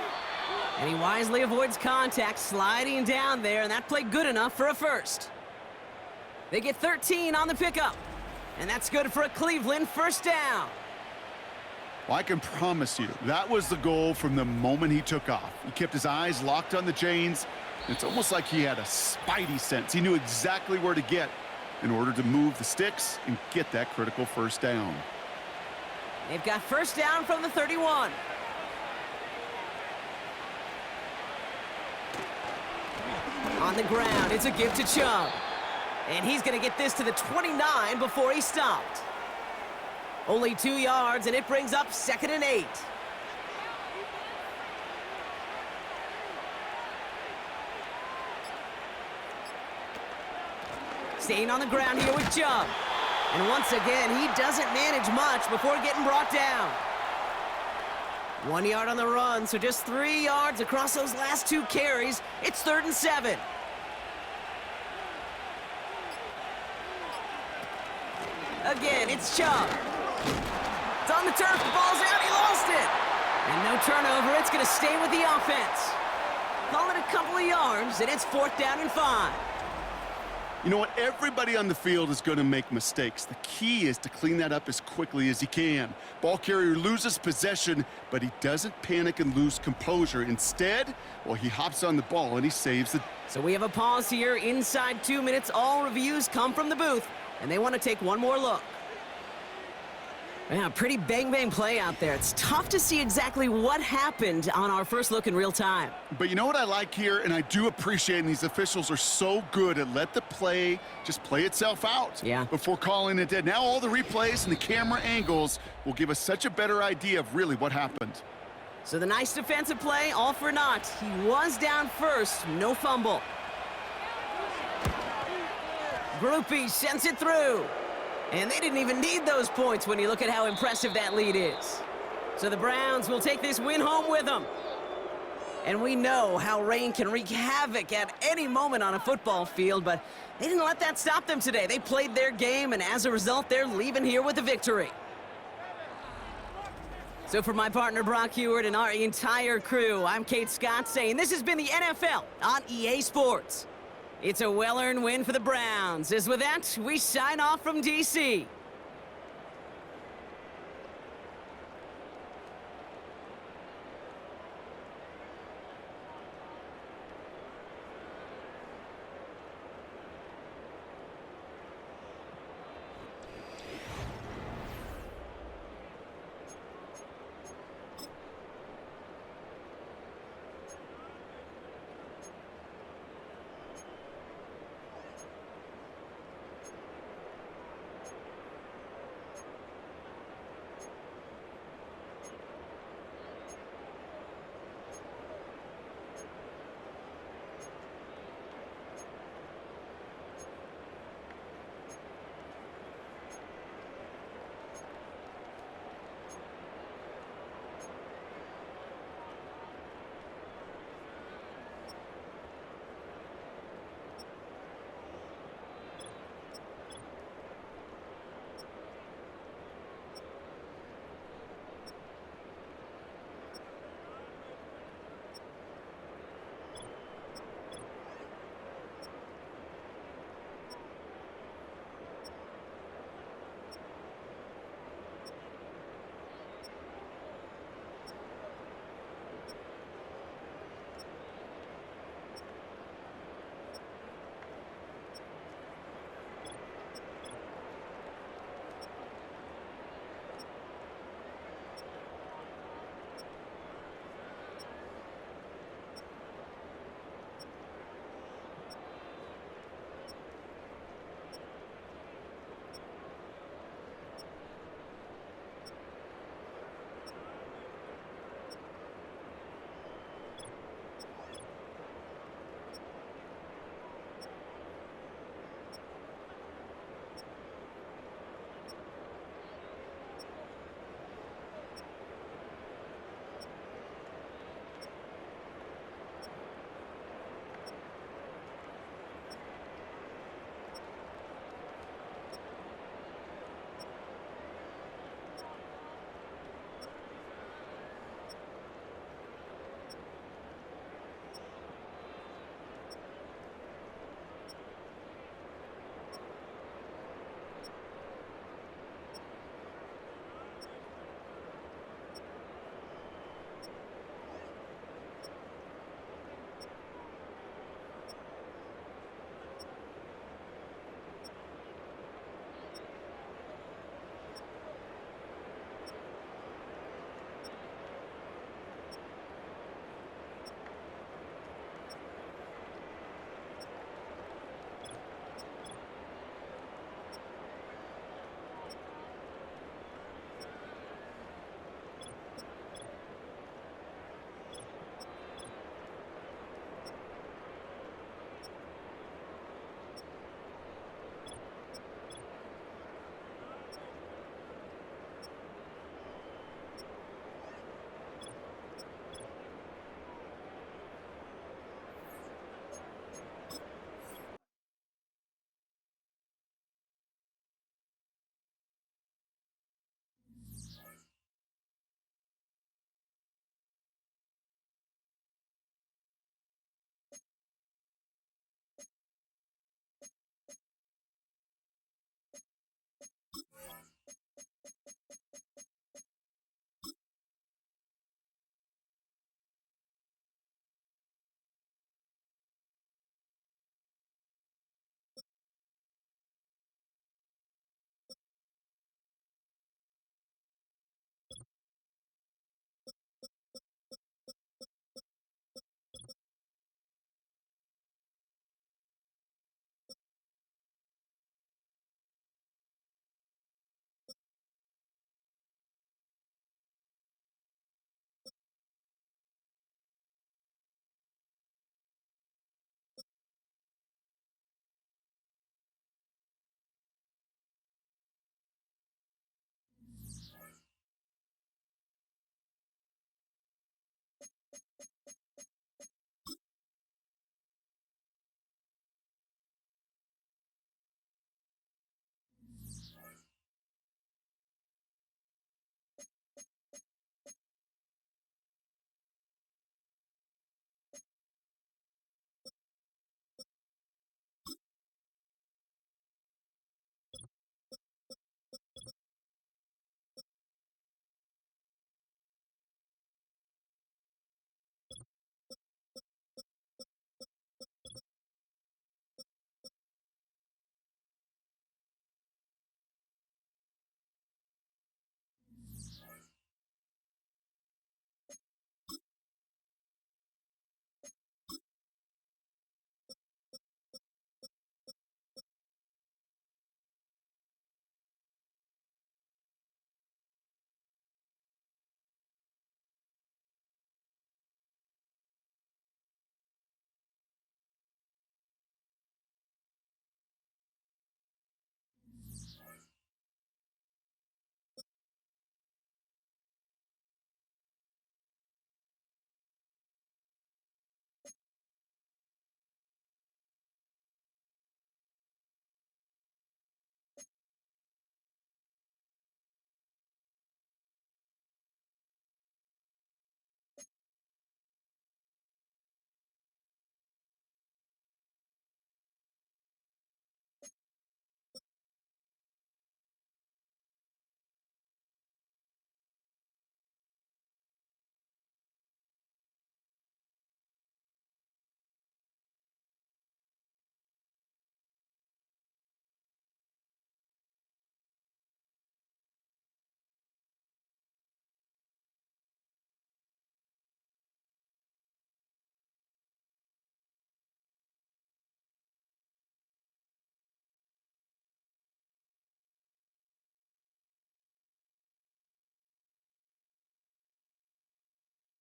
And he wisely avoids contact, sliding down there, and that played good enough for a first. They get 13 on the pickup. And that's good for a Cleveland first down. Well, I can promise you, that was the goal from the moment he took off. He kept his eyes locked on the chains. It's almost like he had a spidey sense. He knew exactly where to get in order to move the sticks and get that critical first down. They've got first down from the 31. On the ground, it's a give to Chubb. And he's going to get this to the 29 before he stopped. Only 2 yards, and it brings up 2nd and 8. Staying on the ground here with Chubb. And once again, he doesn't manage much before getting brought down. 1 yard on the run, so just 3 yards across those last 2 carries. It's 3rd and 7. Again, it's Chubb. It's on the turf, the ball's out, he lost it. And no turnover, it's going to stay with the offense. Call it a couple of yards, and it's 4th down and 5. You know what? Everybody on the field is going to make mistakes. The key is to clean that up as quickly as he can. Ball carrier loses possession, but he doesn't panic and lose composure. Instead, well, he hops on the ball and he saves it. So we have a pause here inside 2 minutes. All reviews come from the booth, and they want to take one more look. Yeah, pretty bang-bang play out there. It's tough to see exactly what happened on our first look in real time. But you know what I like here, and I do appreciate, and these officials are so good at let the play just play itself out before calling it dead. Now all the replays and the camera angles will give us such a better idea of really what happened. So the nice defensive play, all for naught. He was down first, no fumble. Groupie sends it through. And they didn't even need those points when you look at how impressive that lead is. So the Browns will take this win home with them. And we know how rain can wreak havoc at any moment on a football field, but they didn't let that stop them today. They played their game, and as a result, they're leaving here with a victory. So for my partner Brock Heward and our entire crew, I'm Kate Scott saying this has been the NFL on EA Sports. It's a well-earned win for the Browns. As with that, we sign off from D.C.